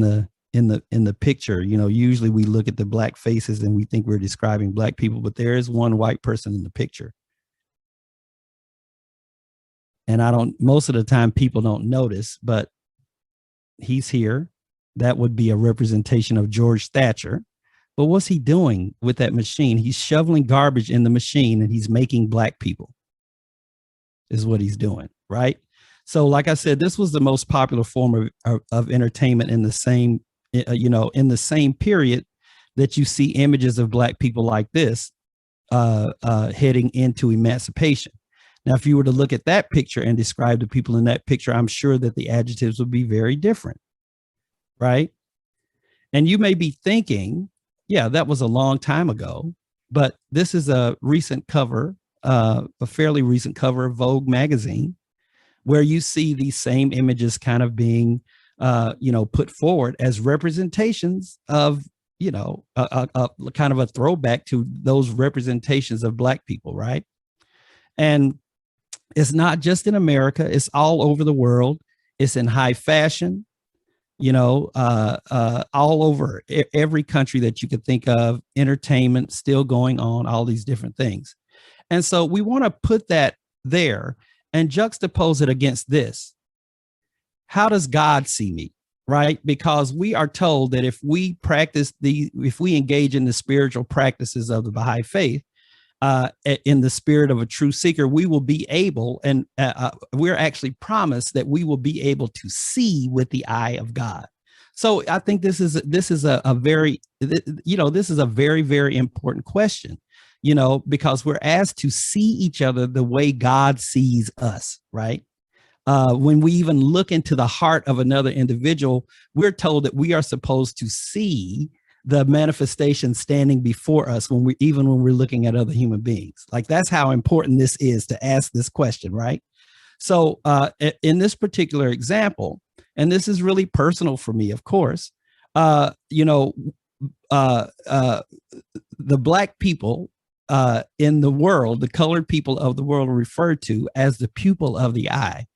the picture. Usually we look at the Black faces and we think we're describing Black people, but there is one white person in the picture. And most of the time people don't notice, but he's here. That would be a representation of George Thatcher. But what's he doing with that machine? He's shoveling garbage in the machine and he's making Black people, is what he's doing, right? So like I said, this was the most popular form of entertainment in the same, in the same period that you see images of Black people like this heading into emancipation. Now, if you were to look at that picture and describe the people in that picture, I'm sure that the adjectives would be very different, right? And you may be thinking, yeah, that was a long time ago, but this is a recent cover, a fairly recent cover of Vogue magazine, where you see these same images kind of being, put forward as representations of, a kind of a throwback to those representations of Black people, right? And it's not just in America, it's all over the world. It's in high fashion. all over every country that you could think of, entertainment still going on, all these different things. And so we want to put that there and juxtapose it against this. How does God see me? Right? Because we are told that if we engage in the spiritual practices of the Baha'i faith, in the spirit of a true seeker, we will be able, and we're actually promised that we will be able to see with the eye of God. So I think this is a very, this is a very, very important question, because we're asked to see each other the way God sees us, right? When we even look into the heart of another individual, we're told that we are supposed to see the manifestation standing before us even when we're looking at other human beings. Like, that's how important this is to ask this question, right? So in this particular example, and this is really personal for me, of course, the Black people in the world, the colored people of the world, are referred to as the pupil of the eye.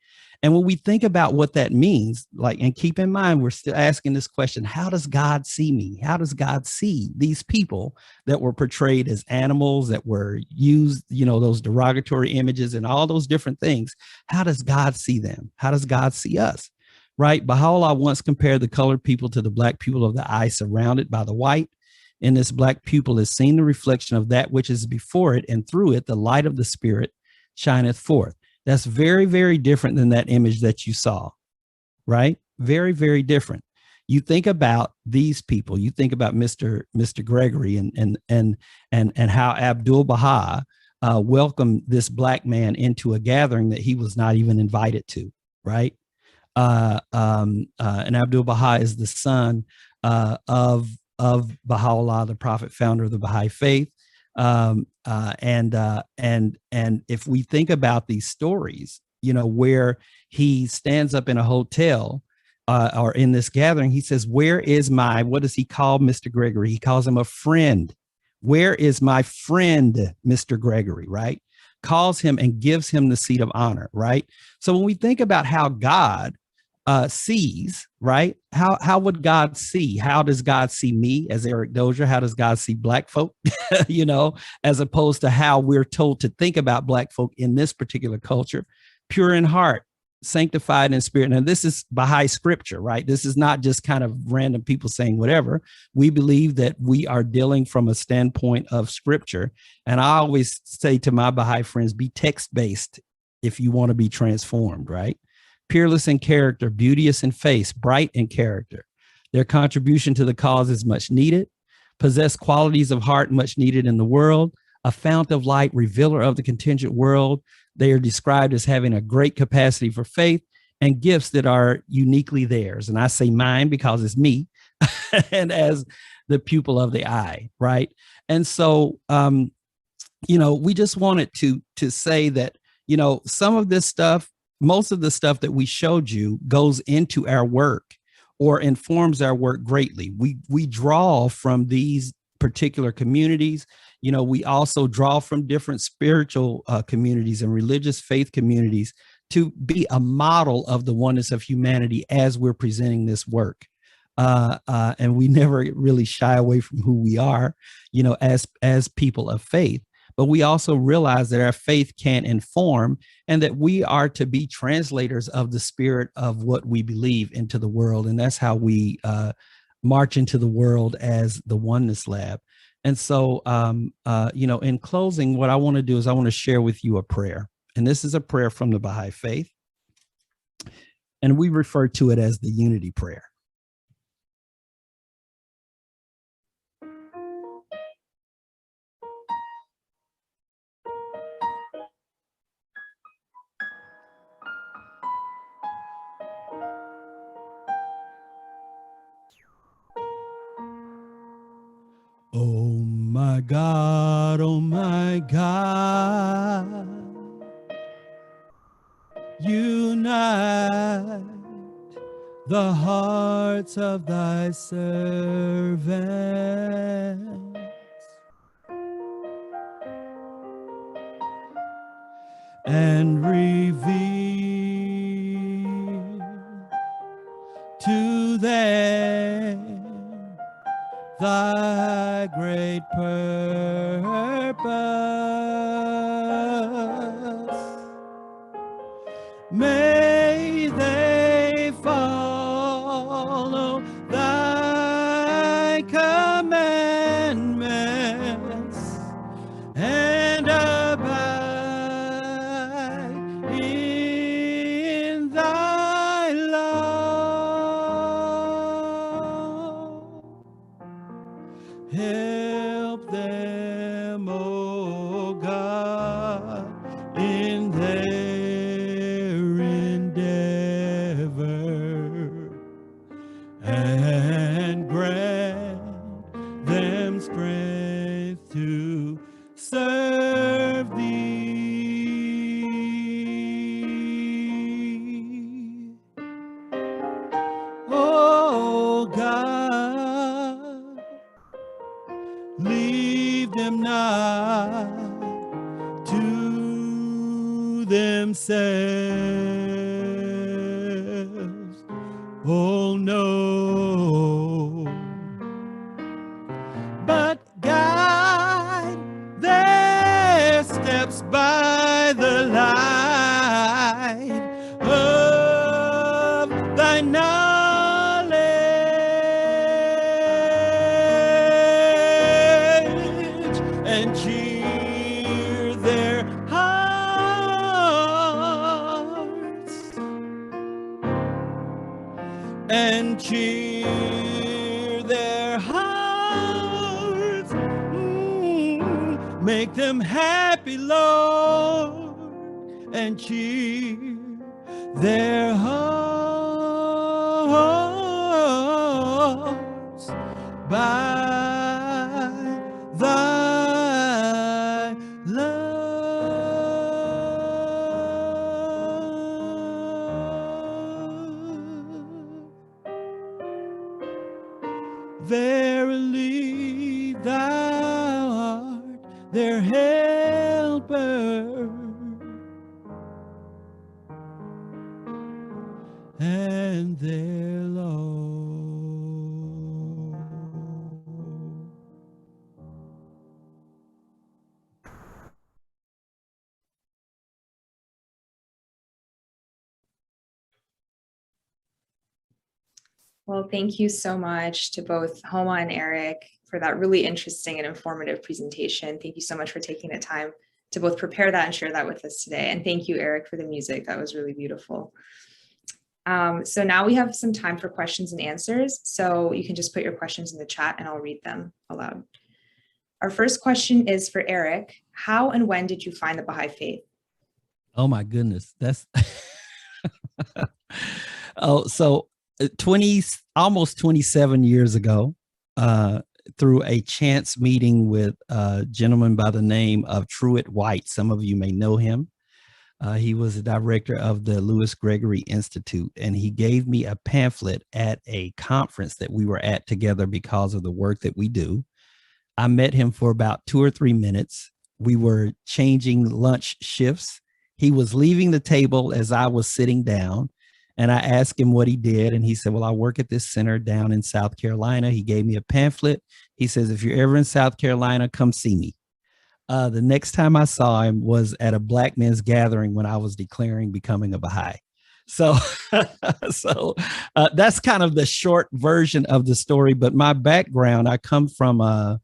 And when we think about what that means, and keep in mind, we're still asking this question: how does God see me? How does God see these people that were portrayed as animals, that were used, those derogatory images and all those different things? How does God see them? How does God see us? Right? Baha'u'llah once compared the colored people to the Black pupil of the eye surrounded by the white. In this Black pupil is seen the reflection of that which is before it, and through it the light of the spirit shineth forth. That's very, very different than that image that you saw, right? Very, very different. You think about these people. You think about Mr. Gregory and how Abdul Baha welcomed this Black man into a gathering that he was not even invited to, right? And Abdul Baha is the son of Baha'u'llah, the prophet founder of the Baha'i faith. And if we think about these stories, where he stands up in a hotel or in this gathering, he says, where is what does he call Mr. Gregory? He calls him a friend. Where is my friend, Mr. Gregory, right? Calls him and gives him the seat of honor, right? So when we think about how God sees, right? How would God see? How does God see me as Eric Dozier? How does God see Black folk? As opposed to how we're told to think about Black folk in this particular culture: pure in heart, sanctified in spirit. Now, this is Baha'i scripture, right? This is not just kind of random people saying whatever. We believe that we are dealing from a standpoint of scripture. And I always say to my Baha'i friends, be text-based if you want to be transformed, right? Peerless in character, beauteous in face, bright in character. Their contribution to the cause is much needed. Possess qualities of heart much needed in the world. A fount of light, revealer of the contingent world. They are described as having a great capacity for faith and gifts that are uniquely theirs. And I say mine because it's me, and as the pupil of the eye, right? And so, we just wanted to say that, some of this stuff, most of the stuff that we showed you goes into our work or informs our work greatly. We draw from these particular communities. We also draw from different spiritual communities and religious faith communities to be a model of the oneness of humanity as we're presenting this work. And we never really shy away from who we are, as people of faith. But we also realize that our faith can inform, and that we are to be translators of the spirit of what we believe into the world. And that's how we march into the world as the Oneness Lab. And so, in closing, what I want to do is I want to share with you a prayer. And this is a prayer from the Baha'i faith. And we refer to it as the unity prayer. Oh my God, unite the hearts of thy servants, and reveal to them thy great purpose. May they follow thy commandments and abide in thy love. Help them, O God, in their endeavor, and grant them strength to serve thee. Oh God, leave them not to themselves. Oh no, but guide their steps by the light of thy knowledge, and cheer their hearts, and cheer their hearts. Make them happy, Lord, and cheer their hearts by thy love. Verily thou art their helper, and their Lord. Well, thank you so much to both Homa and Eric for that really interesting and informative presentation. Thank you so much for taking the time to both prepare that and share that with us today. And thank you, Eric, for the music. That was really beautiful. So now we have some time for questions and answers. So you can just put your questions in the chat and I'll read them aloud. Our first question is for Eric. How and when did you find the Baha'i Faith? Oh my goodness, that's oh, so almost 27 years ago, through a chance meeting with a gentleman by the name of Truett White. Some of you may know him. He was the director of the Lewis Gregory Institute, and he gave me a pamphlet at a conference that we were at together because of the work that we do. I met him for about 2 or 3 minutes. We were changing lunch shifts. He was leaving the table as I was sitting down, and I asked him what he did, and he said, well, I work at this center down in South Carolina. He gave me a pamphlet. He says, if you're ever in South Carolina, come see me. The next time I saw him was at a Black men's gathering when I was declaring becoming a Baha'i. So, that's kind of the short version of the story. But my background, I come from a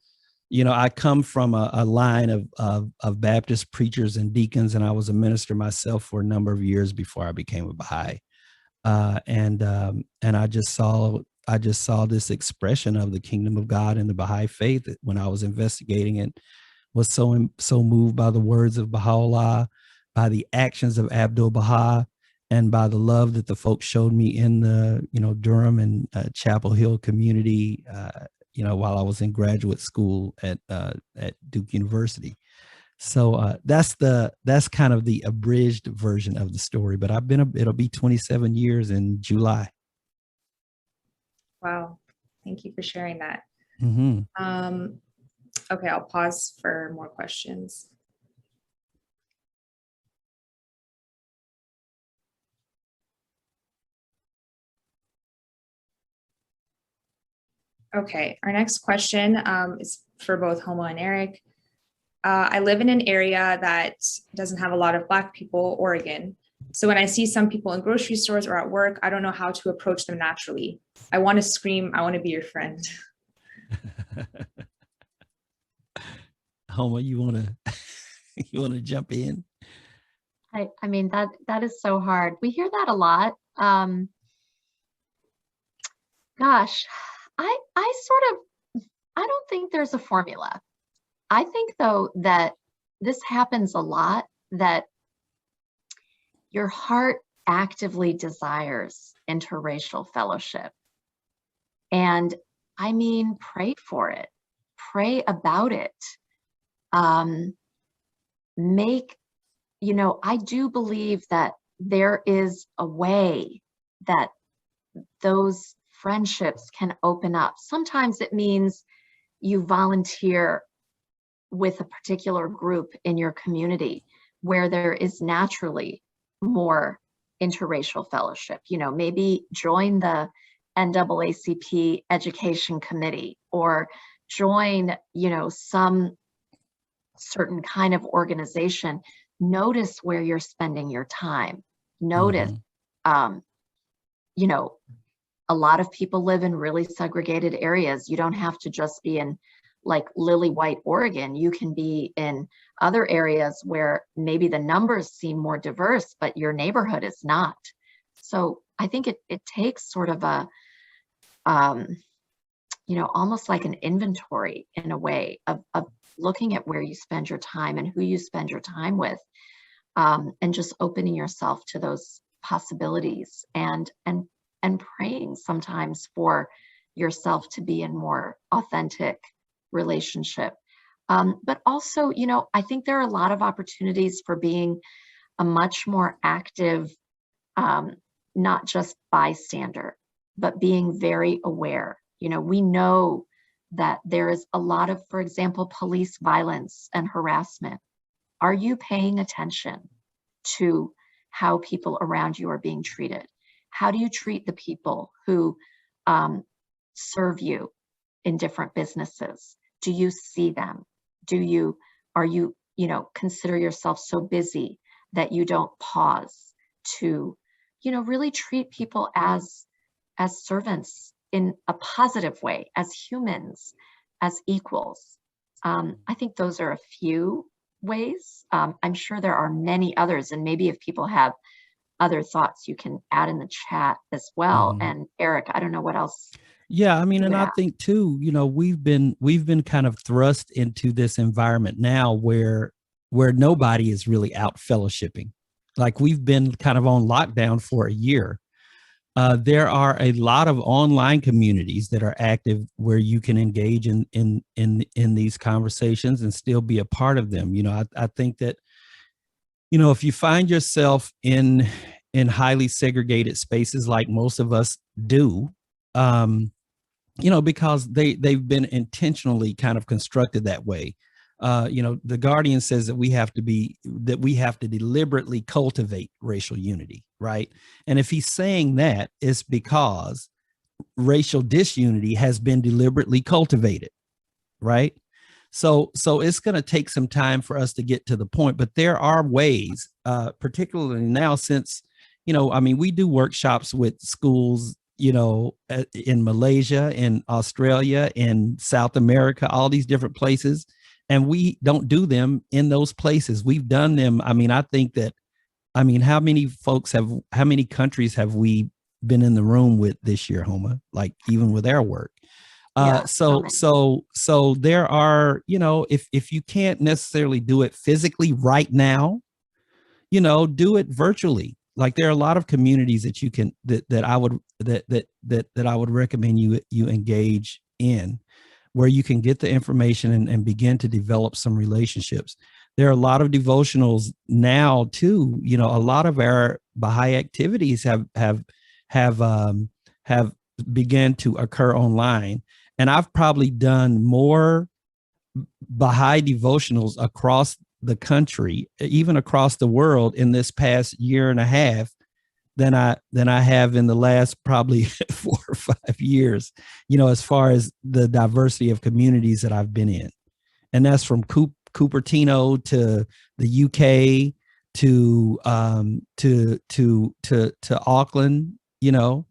line of Baptist preachers and deacons, and I was a minister myself for a number of years before I became a Baha'i. And I just saw this expression of the kingdom of God in the Baha'i faith when I was investigating it. Was so moved by the words of Baha'u'llah, by the actions of Abdul Baha, and by the love that the folks showed me in the Durham and Chapel Hill community. While I was in graduate school at Duke University. So that's kind of the abridged version of the story. But it'll be 27 years in July. Wow, thank you for sharing that. Mm-hmm. Okay, I'll pause for more questions. Okay, our next question is for both Homa and Eric. I live in an area that doesn't have a lot of Black people, Oregon. So when I see some people in grocery stores or at work, I don't know how to approach them naturally. I want to scream, I want to be your friend. Homa, you wanna jump in? I mean, that is so hard. We hear that a lot. Gosh, I don't think there's a formula. I think though that this happens a lot, that your heart actively desires interracial fellowship. And I mean, pray for it, pray about it. I do believe that there is a way that those friendships can open up. Sometimes it means you volunteer with a particular group in your community where there is naturally more interracial fellowship. Maybe join the NAACP education committee, or join, some certain kind of organization. Notice where you're spending your time. Notice, a lot of people live in really segregated areas. You don't have to just be in like lily white Oregon. You can be in other areas where maybe the numbers seem more diverse, but your neighborhood is not. So I think it takes sort of a, almost like an inventory in a way of looking at where you spend your time and who you spend your time with, and just opening yourself to those possibilities and praying sometimes for yourself to be in more authentic relationship. But also, I think there are a lot of opportunities for being a much more active, not just bystander, but being very aware. We know that there is a lot of, for example, police violence and harassment. Are you paying attention to how people around you are being treated? How do you treat the people who serve you in different businesses? Do you see them? Are you consider yourself so busy that you don't pause to, really treat people as servants in a positive way, as humans, as equals? I think those are a few ways. I'm sure there are many others, and maybe if people have other thoughts, you can add in the chat as well. And Eric, I don't know what else. Yeah, I mean, and I think too, we've been kind of thrust into this environment now where nobody is really out fellowshipping. Like, we've been kind of on lockdown for a year. There are a lot of online communities that are active where you can engage in these conversations and still be a part of them. I think that, if you find yourself in highly segregated spaces like most of us do, because they've been intentionally kind of constructed that way. The Guardian says that we have to deliberately cultivate racial unity, right? And if he's saying that, it's because racial disunity has been deliberately cultivated, right? So it's going to take some time for us to get to the point, but there are ways, particularly now, since, we do workshops with schools, in Malaysia, in Australia, in South America, all these different places. And we don't do them in those places. We've done them. I think that, how many countries have we been in the room with this year, Homa, like even with our work? So there are, if you can't necessarily do it physically right now, do it virtually. Like, there are a lot of communities that you can, that I would recommend you engage in, where you can get the information and begin to develop some relationships. There are a lot of devotionals now too. A lot of our Baha'i activities have begun to occur online. And I've probably done more Baha'i devotionals across the country, even across the world, in this past year and a half than I have in the last probably 4 or 5 years, you know, as far as the diversity of communities that I've been in. And that's from Cupertino to the UK to Auckland, you know.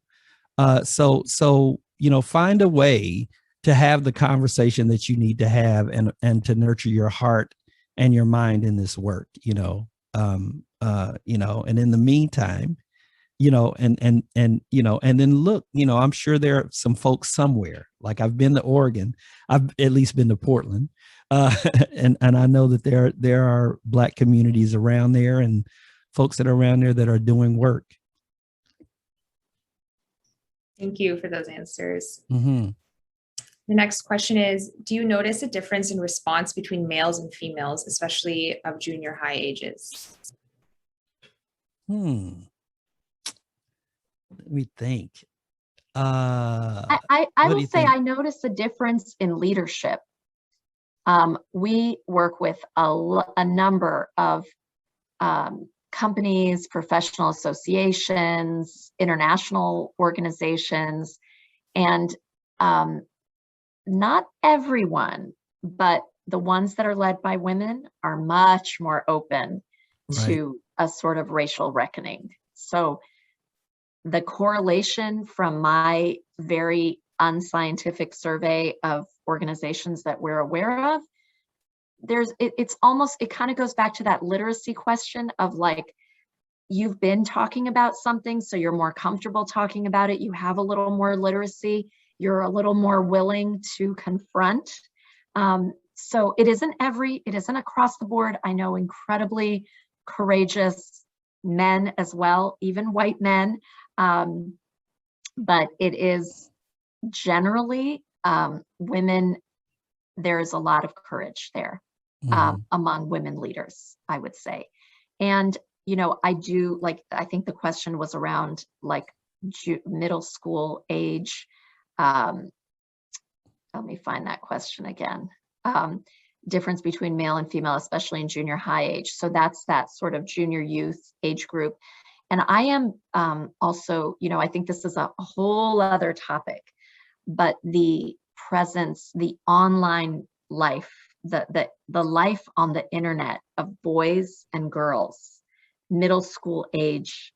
So, you know, find a way to have the conversation that you need to have and to nurture your heart and your mind in this work, you know. You know, and in the meantime, you know, and you know, and then look, you know, I'm sure there are some folks somewhere. Like I've been to Oregon, I've at least been to Portland, and I know that there are Black communities around there and folks that are around there that are doing work. Thank you for those answers. Mm-hmm. The next question is, do you notice a difference in response between males and females, especially of junior high ages? Let me think. I will say I notice a difference in leadership. We work with a number of companies, professional associations, international organizations, and not everyone, but the ones that are led by women are much more open to a sort of racial reckoning. So the correlation from my very unscientific survey of organizations that we're aware of, it kind of goes back to that literacy question of like, you've been talking about something, so you're more comfortable talking about it. You have a little more literacy. You're a little more willing to confront. So it isn't across the board. I know incredibly courageous men as well, even white men. But it is generally women, there's a lot of courage there among women leaders, I would say. And, you know, I think the question was around like middle school age. Let me find that question again. Difference between male and female, especially in junior high age. So that's that sort of junior youth age group. And I am also, you know, I think this is a whole other topic, but the presence, the online life, the life on the internet of boys and girls, middle school age,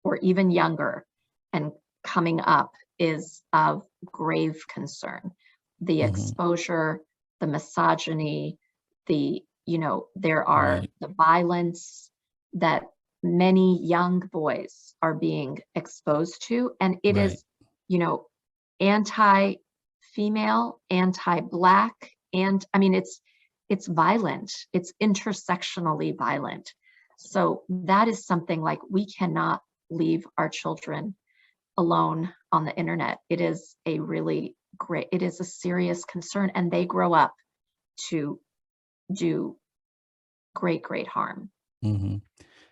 or even younger and coming up is of grave concern. The exposure, the misogyny, there are the violence that many young boys are being exposed to. And it is, you know, anti-female, anti-Black, and I mean, it's violent. It's intersectionally violent. So that is something like we cannot leave our children alone on the internet. It is it is a serious concern, and they grow up to do great harm. Mm-hmm.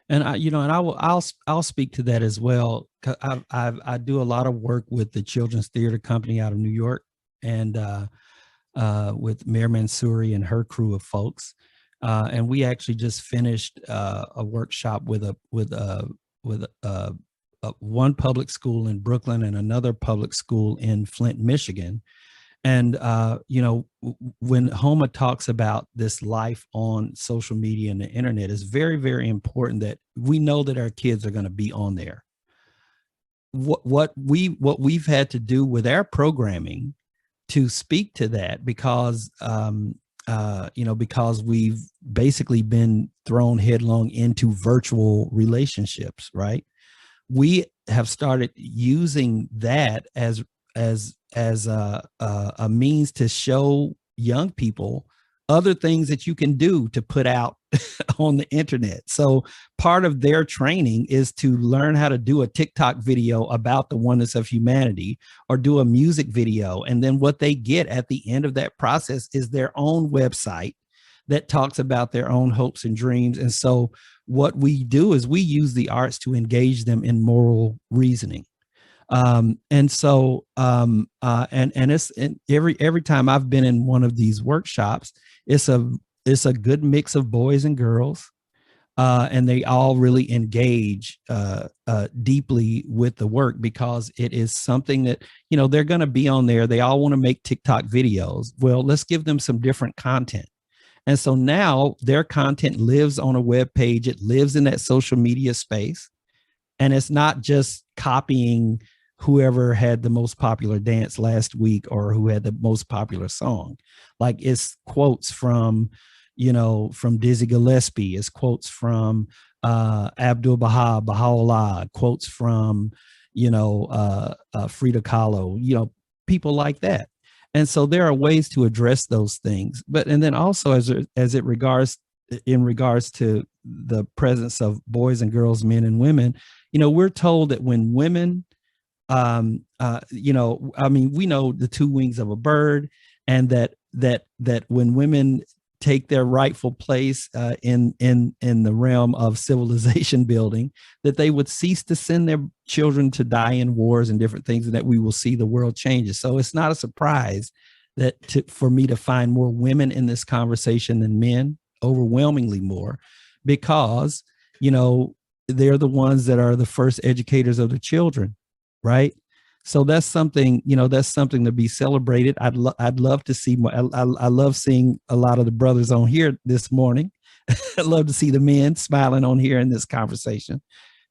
And I'll speak to that as well. I do a lot of work with the Children's Theater Company out of New York, and with Mayor Mansouri and her crew of folks. And we actually just finished a workshop with one public school in Brooklyn and another public school in Flint, Michigan. And, you know, when Homa talks about this life on social media and the internet, it's very, very important that we know that our kids are going to be on there. What we've had to do with our programming to speak to that, because, because we've basically been thrown headlong into virtual relationships, right? We have started using that as a means to show young people other things that you can do to put out on the internet. So part of their training is to learn how to do a TikTok video about the oneness of humanity, or do a music video. And then what they get at the end of that process is their own website that talks about their own hopes and dreams. And so what we do is we use the arts to engage them in moral reasoning. And it's every time I've been in one of these workshops, it's a good mix of boys and girls. and they all really engage deeply with the work, because it is something that, you know, they're going to be on there. They all want to make TikTok videos. Well, let's give them some different content. And so now their content lives on a web page. It lives in that social media space. And it's not just copying whoever had the most popular dance last week or who had the most popular song. Like, it's quotes from, you know, from Dizzy Gillespie, it's quotes from Abdul Baha'u'llah, quotes from, you know, Frida Kahlo, you know, people like that. And so there are ways to address those things. But, and then also in regards to the presence of boys and girls, men and women, you know, we're told that when women, you know, I mean, we know the two wings of a bird, and that when women take their rightful place in the realm of civilization building, that they would cease to send their children to die in wars and different things, and that we will see the world changes. So it's not a surprise that for me to find more women in this conversation than men, overwhelmingly more, because, you know, they're the ones that are the first educators of the children, right? So that's something, you know, that's something to be celebrated. I'd love to see more. I love seeing a lot of the brothers on here this morning. I'd love to see the men smiling on here in this conversation.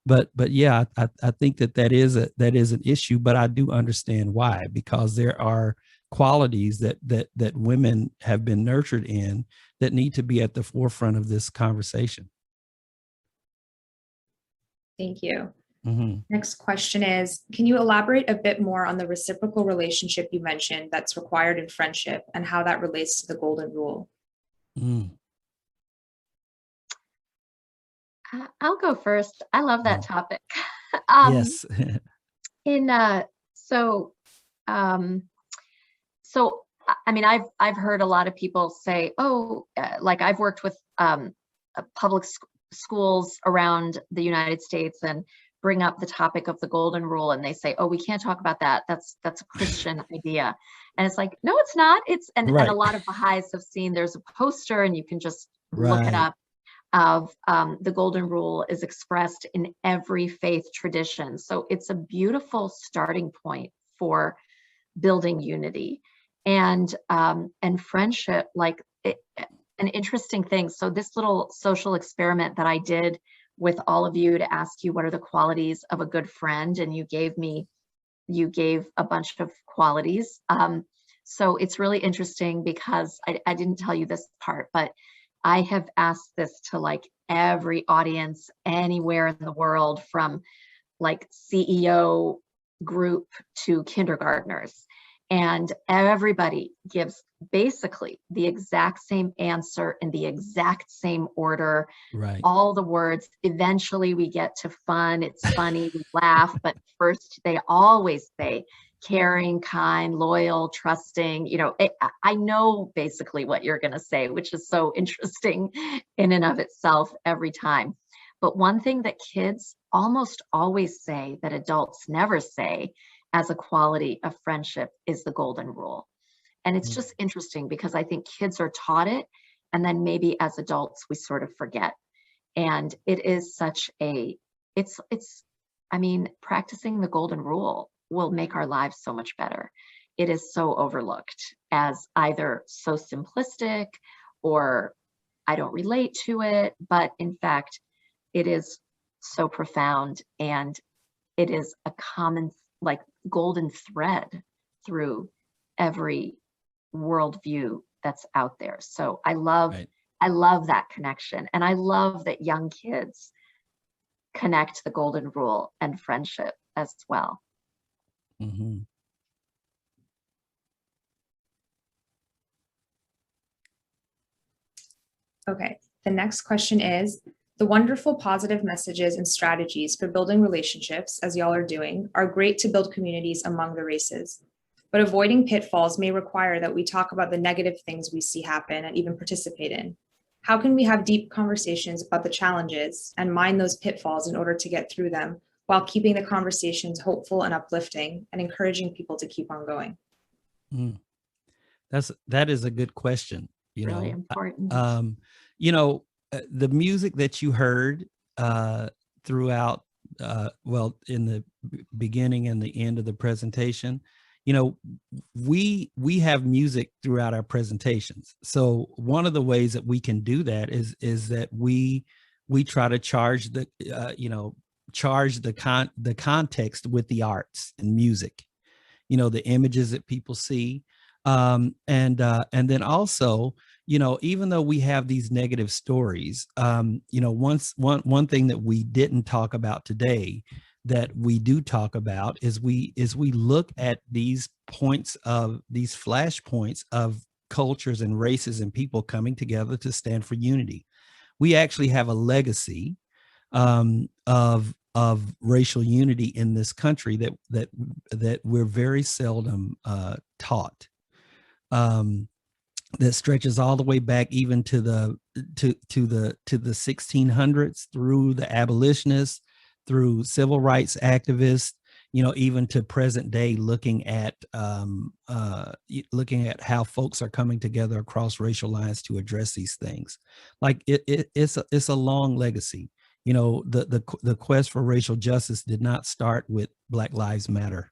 But yeah, I think that is an issue, but I do understand why, because there are qualities that women have been nurtured in that need to be at the forefront of this conversation. Thank you. Mm-hmm. Next question is, can you elaborate a bit more on the reciprocal relationship you mentioned that's required in friendship and how that relates to the golden rule? I'll go first. I love that topic. Yes. So I mean, I've heard a lot of people say, oh, like I've worked with public schools around the United States and bring up the topic of the golden rule, and they say, oh, we can't talk about that. That's a Christian idea. And it's like, no, it's not. And a lot of Baha'is have seen, there's a poster, and you can just look it up, of the golden rule is expressed in every faith tradition. So it's a beautiful starting point for building unity and friendship. Like an interesting thing. So this little social experiment that I did with all of you to ask you what are the qualities of a good friend, and you gave a bunch of qualities. So it's really interesting because I didn't tell you this part, but I have asked this to like every audience anywhere in the world, from like CEO group to kindergartners. And everybody gives basically the exact same answer in the exact same order, right? All the words. Eventually we get to fun. It's funny, we laugh, but first they always say caring, kind, loyal, trusting. You know, I know basically what you're going to say, which is so interesting in and of itself every time. But one thing that kids almost always say that adults never say as a quality of friendship is the golden rule. And it's just interesting because I think kids are taught it, and then maybe as adults we sort of forget. And it is such a, I mean, practicing the golden rule will make our lives so much better. It is so overlooked as either so simplistic or I don't relate to it, but in fact, it is so profound, and it is a common, like, golden thread through every worldview that's out there. So I love that connection. And I love that young kids connect the golden rule and friendship as well. Mm-hmm. Okay, the next question is, the wonderful positive messages and strategies for building relationships, as y'all are doing, are great to build communities among the races. But avoiding pitfalls may require that we talk about the negative things we see happen and even participate in. How can we have deep conversations about the challenges and mind those pitfalls in order to get through them, while keeping the conversations hopeful and uplifting and encouraging people to keep on going? That is a good question. Really important. You know, the music that you heard throughout, well, in the beginning and the end of the presentation, you know, we have music throughout our presentations. So one of the ways that we can do that is that we try to charge the charge the context with the arts and music, you know, the images that people see, and then also, you know, even though we have these negative stories, you know, one thing that we didn't talk about today that we do talk about is we look at these flashpoints of cultures and races and people coming together to stand for unity. We actually have a legacy of racial unity in this country that we're very seldom taught. That stretches all the way back even to the 1600s, through the abolitionists, through civil rights activists, you know, even to present day, looking at how folks are coming together across racial lines to address these things. Like it's a long legacy. You know, the quest for racial justice did not start with Black Lives Matter,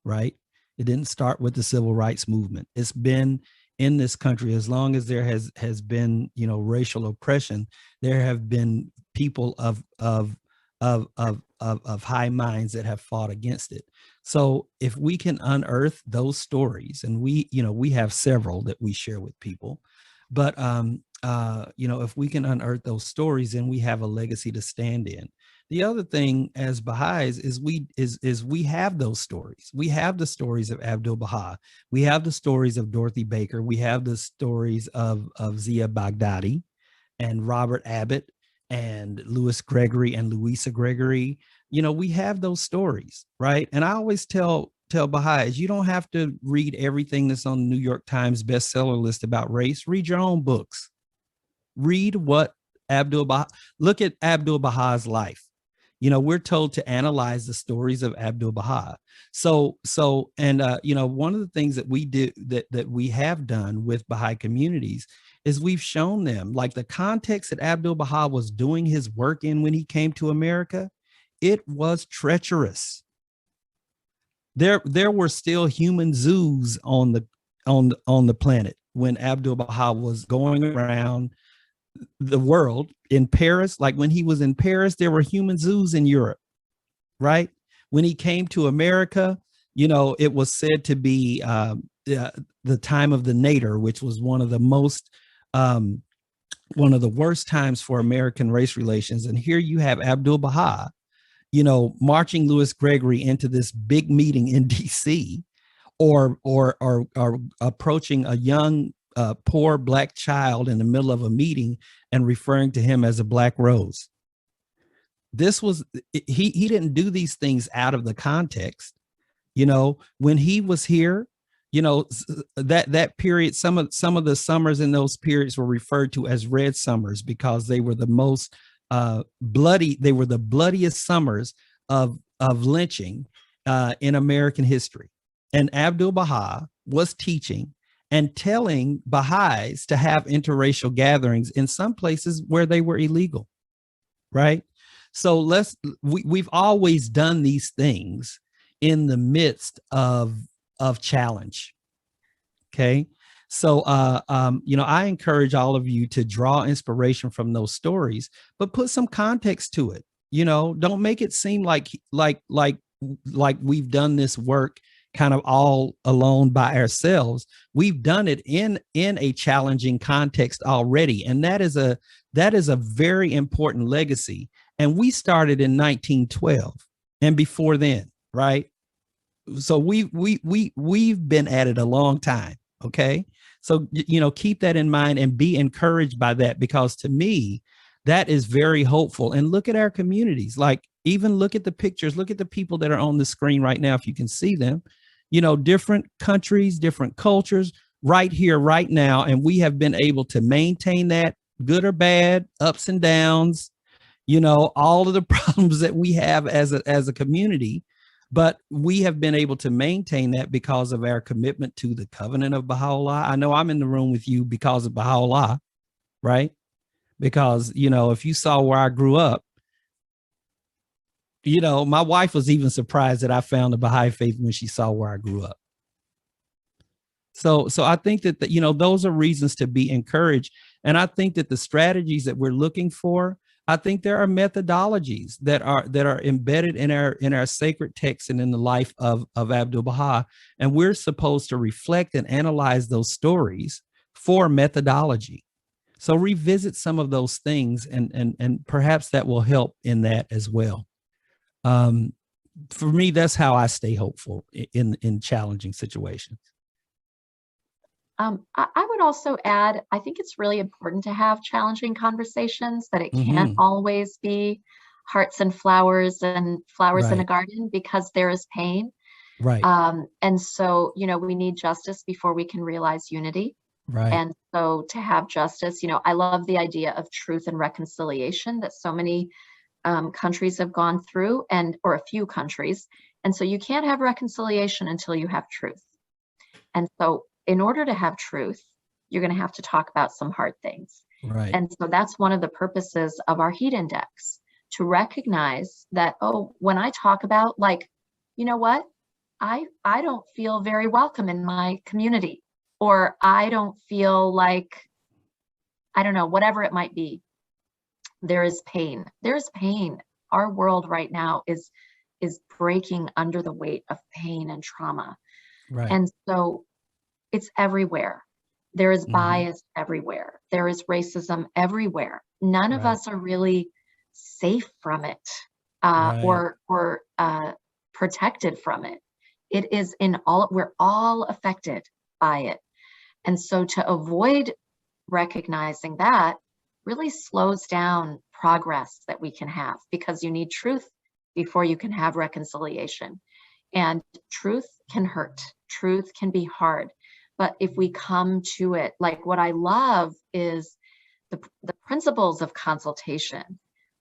right? It didn't start with the civil rights movement. It's been in this country as long as there has been, you know, racial oppression. There have been people of high minds that have fought against it. So if we can unearth those stories, and we have several that we share with people, but you know, if we can unearth those stories, then we have a legacy to stand in. The other thing as Baha'is is we have those stories. We have the stories of Abdul-Baha. We have the stories of Dorothy Baker. We have the stories of Zia Baghdadi and Robert Abbott and Louis Gregory and Louisa Gregory. You know, we have those stories, right? And I always tell Baha'is, you don't have to read everything that's on the New York Times bestseller list about race. Read your own books. Read what Abdul-Baha, look at Abdul-Baha's life. You know, we're told to analyze the stories of Abdul-Baha. So, you know, one of the things that we do, that we have done with Baha'i communities, is we've shown them, like, the context that Abdul-Baha was doing his work in when he came to America, it was treacherous. There were still human zoos on the planet when Abdul-Baha was going around the world. In Paris, like when he was in Paris, there were human zoos in Europe, right? When he came to America, you know, it was said to be the time of the Nader, which was one of the worst times for American race relations. And here you have Abdul-Baha, you know, marching Louis Gregory into this big meeting in DC, or approaching a young poor Black child in the middle of a meeting and referring to him as a black rose. This was, he didn't do these things out of the context. You know, when he was here, you know, that period, some of the summers in those periods were referred to as red summers because they were the most bloody. They were the bloodiest summers of lynching in American history. And Abdul-Baha was teaching and telling Baha'is to have interracial gatherings in some places where they were illegal, right? So we've always done these things in the midst of challenge, okay? So, you know, I encourage all of you to draw inspiration from those stories, but put some context to it. You know, don't make it seem like we've done this work kind of all alone by ourselves. We've done it in a challenging context already. And that is a very important legacy. And we started in 1912 and before then, right? So we've been at it a long time. Okay. So, you know, keep that in mind and be encouraged by that, because to me, that is very hopeful. And look at our communities, like even look at the pictures, look at the people that are on the screen right now, if you can see them. You know, different countries, different cultures right here, right now. And we have been able to maintain that, good or bad, ups and downs, you know, all of the problems that we have as a community. But we have been able to maintain that because of our commitment to the covenant of Baha'u'llah. I know I'm in the room with you because of Baha'u'llah, right? because, you know, if you saw where I grew up, you know, my wife was even surprised that I found the Baha'i faith when she saw where I grew up. So I think that, you know, those are reasons to be encouraged. And I think that the strategies that we're looking for, I think there are methodologies that are embedded in our sacred texts and in the life of Abdu'l-Baha. And we're supposed to reflect and analyze those stories for methodology. So revisit some of those things, and perhaps that will help in that as well. For me, that's how I stay hopeful in challenging situations. I would also add, I think it's really important to have challenging conversations, that it can't always be hearts and flowers in a garden, because there is pain. Right. And so, you know, we need justice before we can realize unity. Right. And so to have justice, you know, I love the idea of truth and reconciliation that so many countries have gone through, or a few countries. And so you can't have reconciliation until you have truth. And so in order to have truth, you're going to have to talk about some hard things. Right. And so that's one of the purposes of our heat index, to recognize that, oh, when I talk about, like, you know what, I don't feel very welcome in my community, or I don't feel like, I don't know, whatever it might be. There is pain. There's pain. Our world right now is breaking under the weight of pain and trauma. Right. And so it's everywhere. There is bias everywhere. There is racism everywhere. None of us are really safe from it, or protected from it. It is we're all affected by it. And so to avoid recognizing that really slows down progress that we can have, because you need truth before you can have reconciliation. And truth can hurt. Truth can be hard. But if we come to it, like, what I love is the principles of consultation,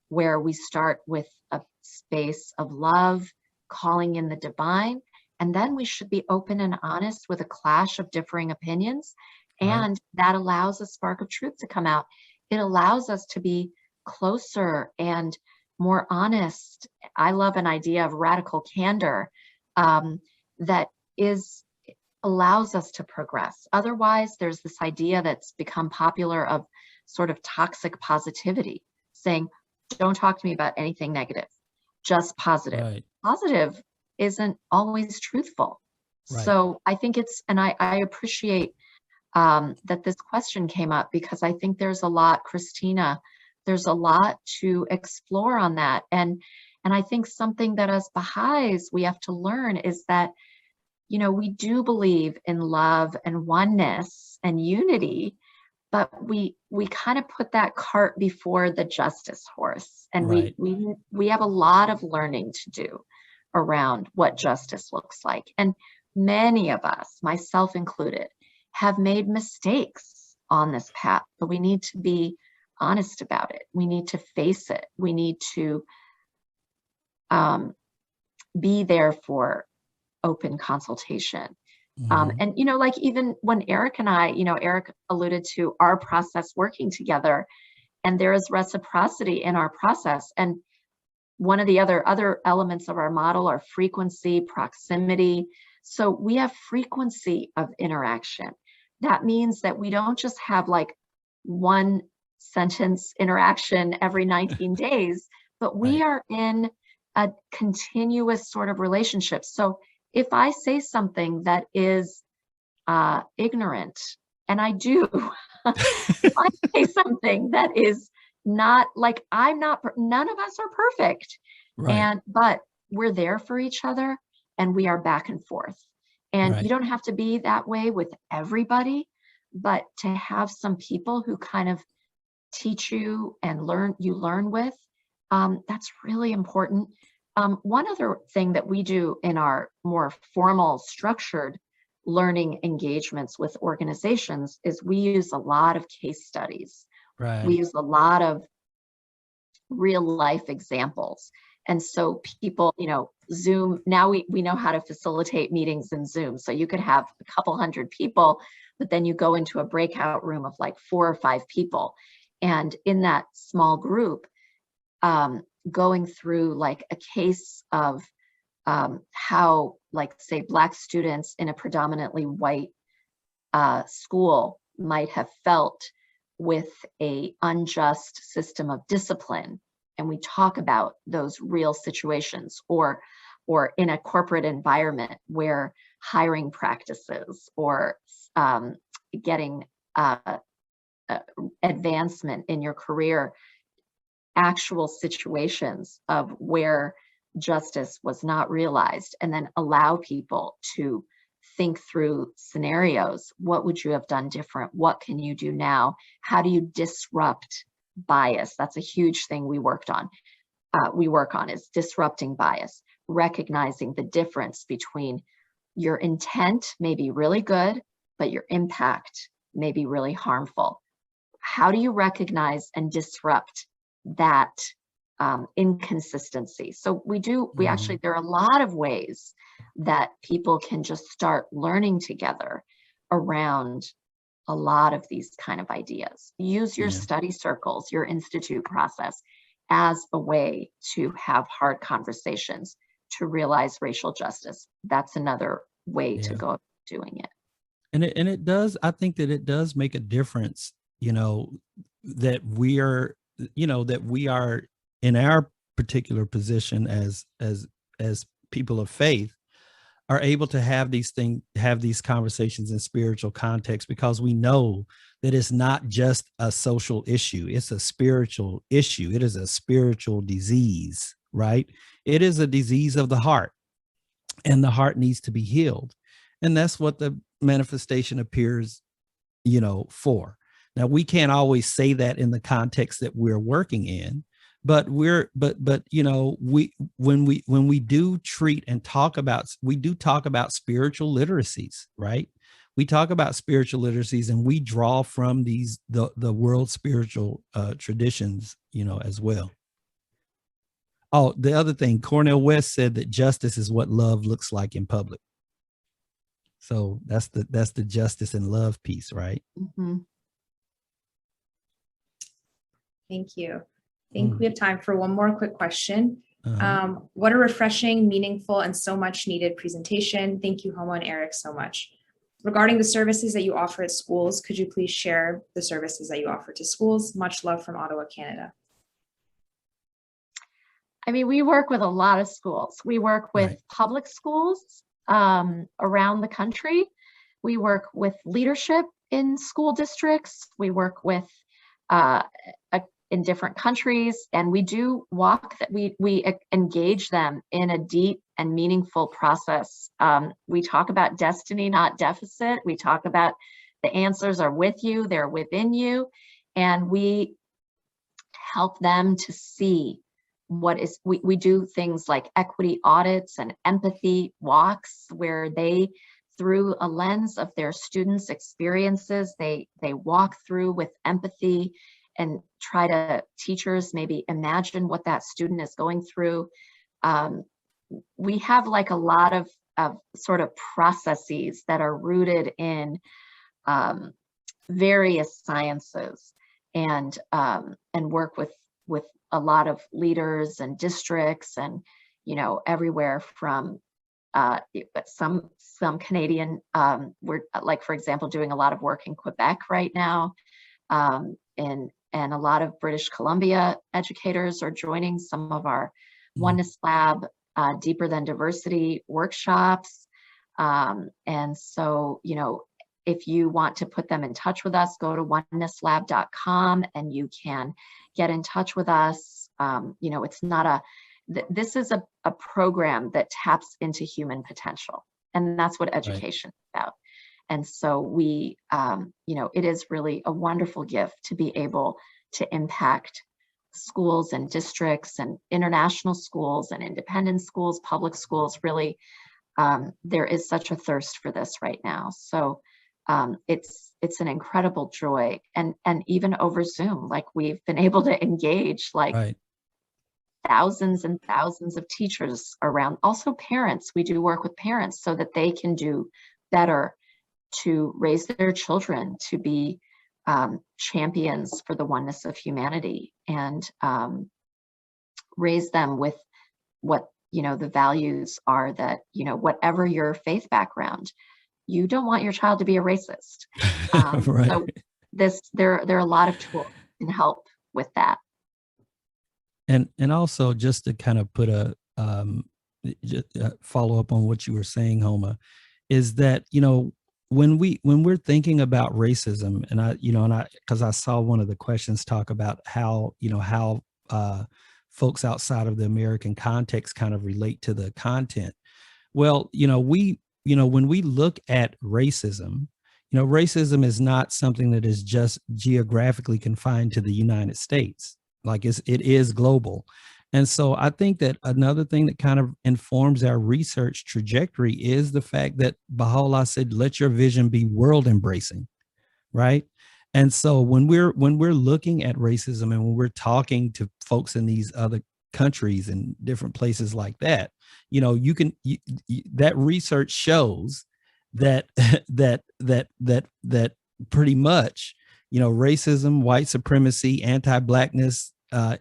where we start with a space of love, calling in the divine, and then we should be open and honest with a clash of differing opinions. And that allows a spark of truth to come out. It allows us to be closer and more honest. I love an idea of radical candor that allows us to progress. Otherwise, there's this idea that's become popular of sort of toxic positivity, saying, don't talk to me about anything negative, just positive. Right. Positive isn't always truthful. Right. So I think and I appreciate that this question came up, because I think there's a lot, Christina, there's a lot to explore on that. And I think something that as Baha'is we have to learn is that, you know, we do believe in love and oneness and unity, but we kind of put that cart before the justice horse. And we have a lot of learning to do around what justice looks like. And many of us, myself included, have made mistakes on this path, but we need to be honest about it. We need to face it. We need to be there for open consultation. And, you know, like, even when Eric and I, you know, Eric alluded to our process working together, and there is reciprocity in our process. And one of the other elements of our model are frequency, proximity. So we have frequency of interaction. That means that we don't just have like one sentence interaction every 19 days, but we are in a continuous sort of relationship. So if I say something that is ignorant, and I do, if I say something that is not like, none of us are perfect. But we're there for each other, and we are back and forth. And you don't have to be that way with everybody, but to have some people who kind of teach you and you learn with, that's really important. One other thing that we do in our more formal, structured learning engagements with organizations is we use a lot of case studies. We use a lot of real life examples. And so people, you know, Zoom, now we know how to facilitate meetings in Zoom. So you could have a couple hundred people, but then you go into a breakout room of like 4 or 5 people. And in that small group, going through like a case of how, like, say, Black students in a predominantly white school might have felt with a unjust system of discipline. And we talk about those real situations, or in a corporate environment where hiring practices or getting advancement in your career, actual situations of where justice was not realized, and then allow people to think through scenarios. What would you have done different? What can you do now? How do you disrupt bias? That's a huge thing we work on is disrupting bias, recognizing the difference between your intent may be really good, but your impact may be really harmful. How do you recognize and disrupt that inconsistency? So we actually, there are a lot of ways that people can just start learning together around a lot of these kind of ideas. Use your study circles, your institute process as a way to have hard conversations to realize racial justice. That's another way to go about doing it. And it does, I think that it does make a difference, that we are in our particular position as people of faith, are able to have these conversations in spiritual context, because we know that it's not just a social issue, it's a spiritual issue. It is a spiritual disease, right? It is a disease of the heart, and the heart needs to be healed. And that's what the manifestation appears, for. Now, we can't always say that in the context that we're working in, but when we do treat and talk about spiritual literacies, right? We talk about spiritual literacies, and we draw from the world spiritual traditions, as well. Oh, the other thing, Cornel West said that justice is what love looks like in public. So that's the justice and love piece, right? Mm-hmm. Thank you. I think we have time for one more quick question. Uh-huh. What a refreshing, meaningful, and so much needed presentation. Thank you, Homa and Eric, so much. Regarding the services that you offer at schools, could you please share the services that you offer to schools? Much love from Ottawa, Canada. I mean, we work with a lot of schools. We work with public schools around the country. We work with leadership in school districts. We work with in different countries, and we do we engage them in a deep and meaningful process. We talk about destiny, not deficit. We talk about the answers are with you, they're within you, and we help them to see what is, we do things like equity audits and empathy walks, where they, through a lens of their students' experiences, they walk through with empathy and try to, teachers maybe imagine what that student is going through. We have like a lot of sort of processes that are rooted in various sciences, and work with a lot of leaders and districts, and everywhere from some Canadian, we're, like, for example, doing a lot of work in Quebec right now, and a lot of British Columbia educators are joining some of our Oneness Lab Deeper Than Diversity workshops. And so, if you want to put them in touch with us, go to onennesslab.com and you can get in touch with us. It's not this is a program that taps into human potential, and that's what education is about. And so we, it is really a wonderful gift to be able to impact schools and districts and international schools and independent schools, public schools. Really, there is such a thirst for this right now. So it's an incredible joy, and even over Zoom, like, we've been able to engage thousands and thousands of teachers around. Also parents, we do work with parents so that they can do better to raise their children to be champions for the oneness of humanity, and raise them with what, the values are that, whatever your faith background, you don't want your child to be a racist. Right. So there are a lot of tools that can help with that. And also, just to kind of put a follow up on what you were saying, Homa, is that, when we're thinking about racism, and because I saw one of the questions talk about how folks outside of the American context kind of relate to the content. Well, when we look at racism, racism is not something that is just geographically confined to the United States. Like it is global. And so I think that another thing that kind of informs our research trajectory is the fact that Baha'u'llah said, let your vision be world embracing, right? And so when we're looking at racism and when we're talking to folks in these other countries and different places like that, that research shows that that pretty much, racism, white supremacy, anti-Blackness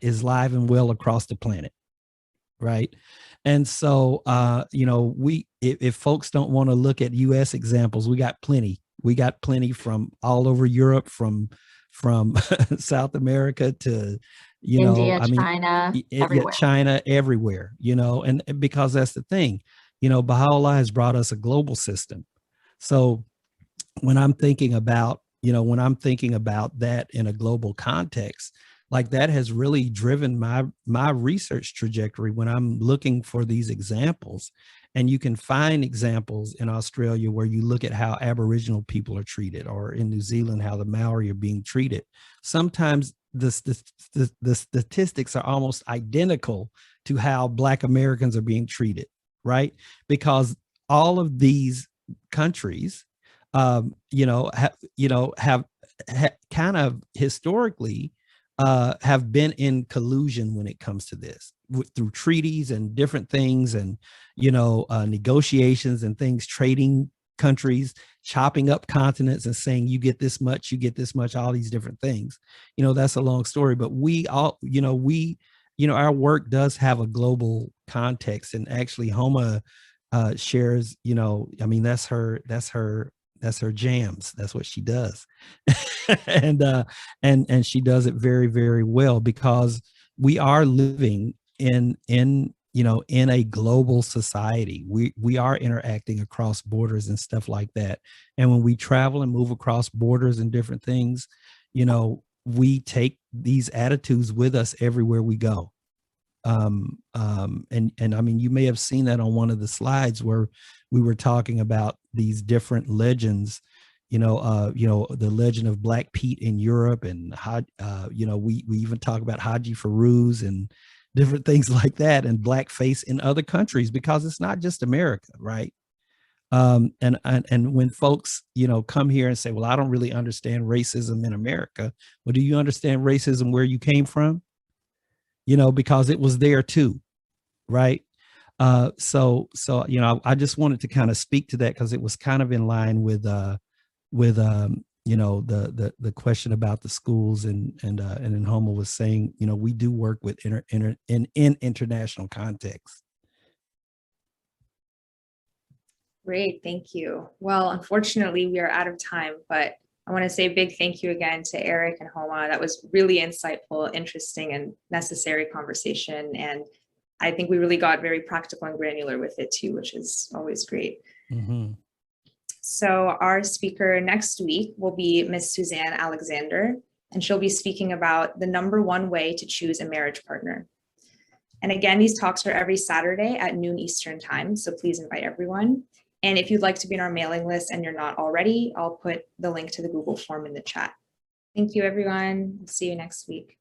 is live and well across the planet, right? And so, if folks don't want to look at U.S. examples, we got plenty. We got plenty from all over Europe, from South America to, India, China, everywhere. China, everywhere, and because that's the thing, Baha'u'llah has brought us a global system. So when I'm thinking about that in a global context, like that has really driven my research trajectory when I'm looking for these examples. And you can find examples in Australia where you look at how Aboriginal people are treated, or in New Zealand, how the Maori are being treated. Sometimes the statistics are almost identical to how Black Americans are being treated, right? Because all of these countries, have kind of historically have been in collusion when it comes to this, through treaties and different things, and negotiations and things, trading countries, chopping up continents and saying you get this much, all these different things. That's a long story, but we all, our work does have a global context. And actually Homa shares, that's her jams. That's what she does. and she does it very, very well, because we are living in a global society. We are interacting across borders and stuff like that. And when we travel and move across borders and different things, we take these attitudes with us everywhere we go. And I mean, you may have seen that on one of the slides where we were talking about these different legends, the legend of Black Pete in Europe, and we even talk about Haji Firuz and different things like that, and blackface in other countries, because it's not just America, right? And when folks, come here and say, well, I don't really understand racism in America. Well, do you understand racism where you came from? Because it was there too, right? So I just wanted to kind of speak to that, because it was kind of in line with the question about the schools, and then Homa was saying, we do work with in international context. Great, thank you. Well, unfortunately, we are out of time, but I want to say a big thank you again to Eric and Homa. That was really insightful, interesting, and necessary conversation. And I think we really got very practical and granular with it too, which is always great. Mm-hmm. So our speaker next week will be Ms. Suzanne Alexander, and she'll be speaking about the #1 way to choose a marriage partner. And again, these talks are every Saturday at noon Eastern time, so please invite everyone. And if you'd like to be on our mailing list and you're not already, I'll put the link to the Google form in the chat. Thank you, everyone. See you next week.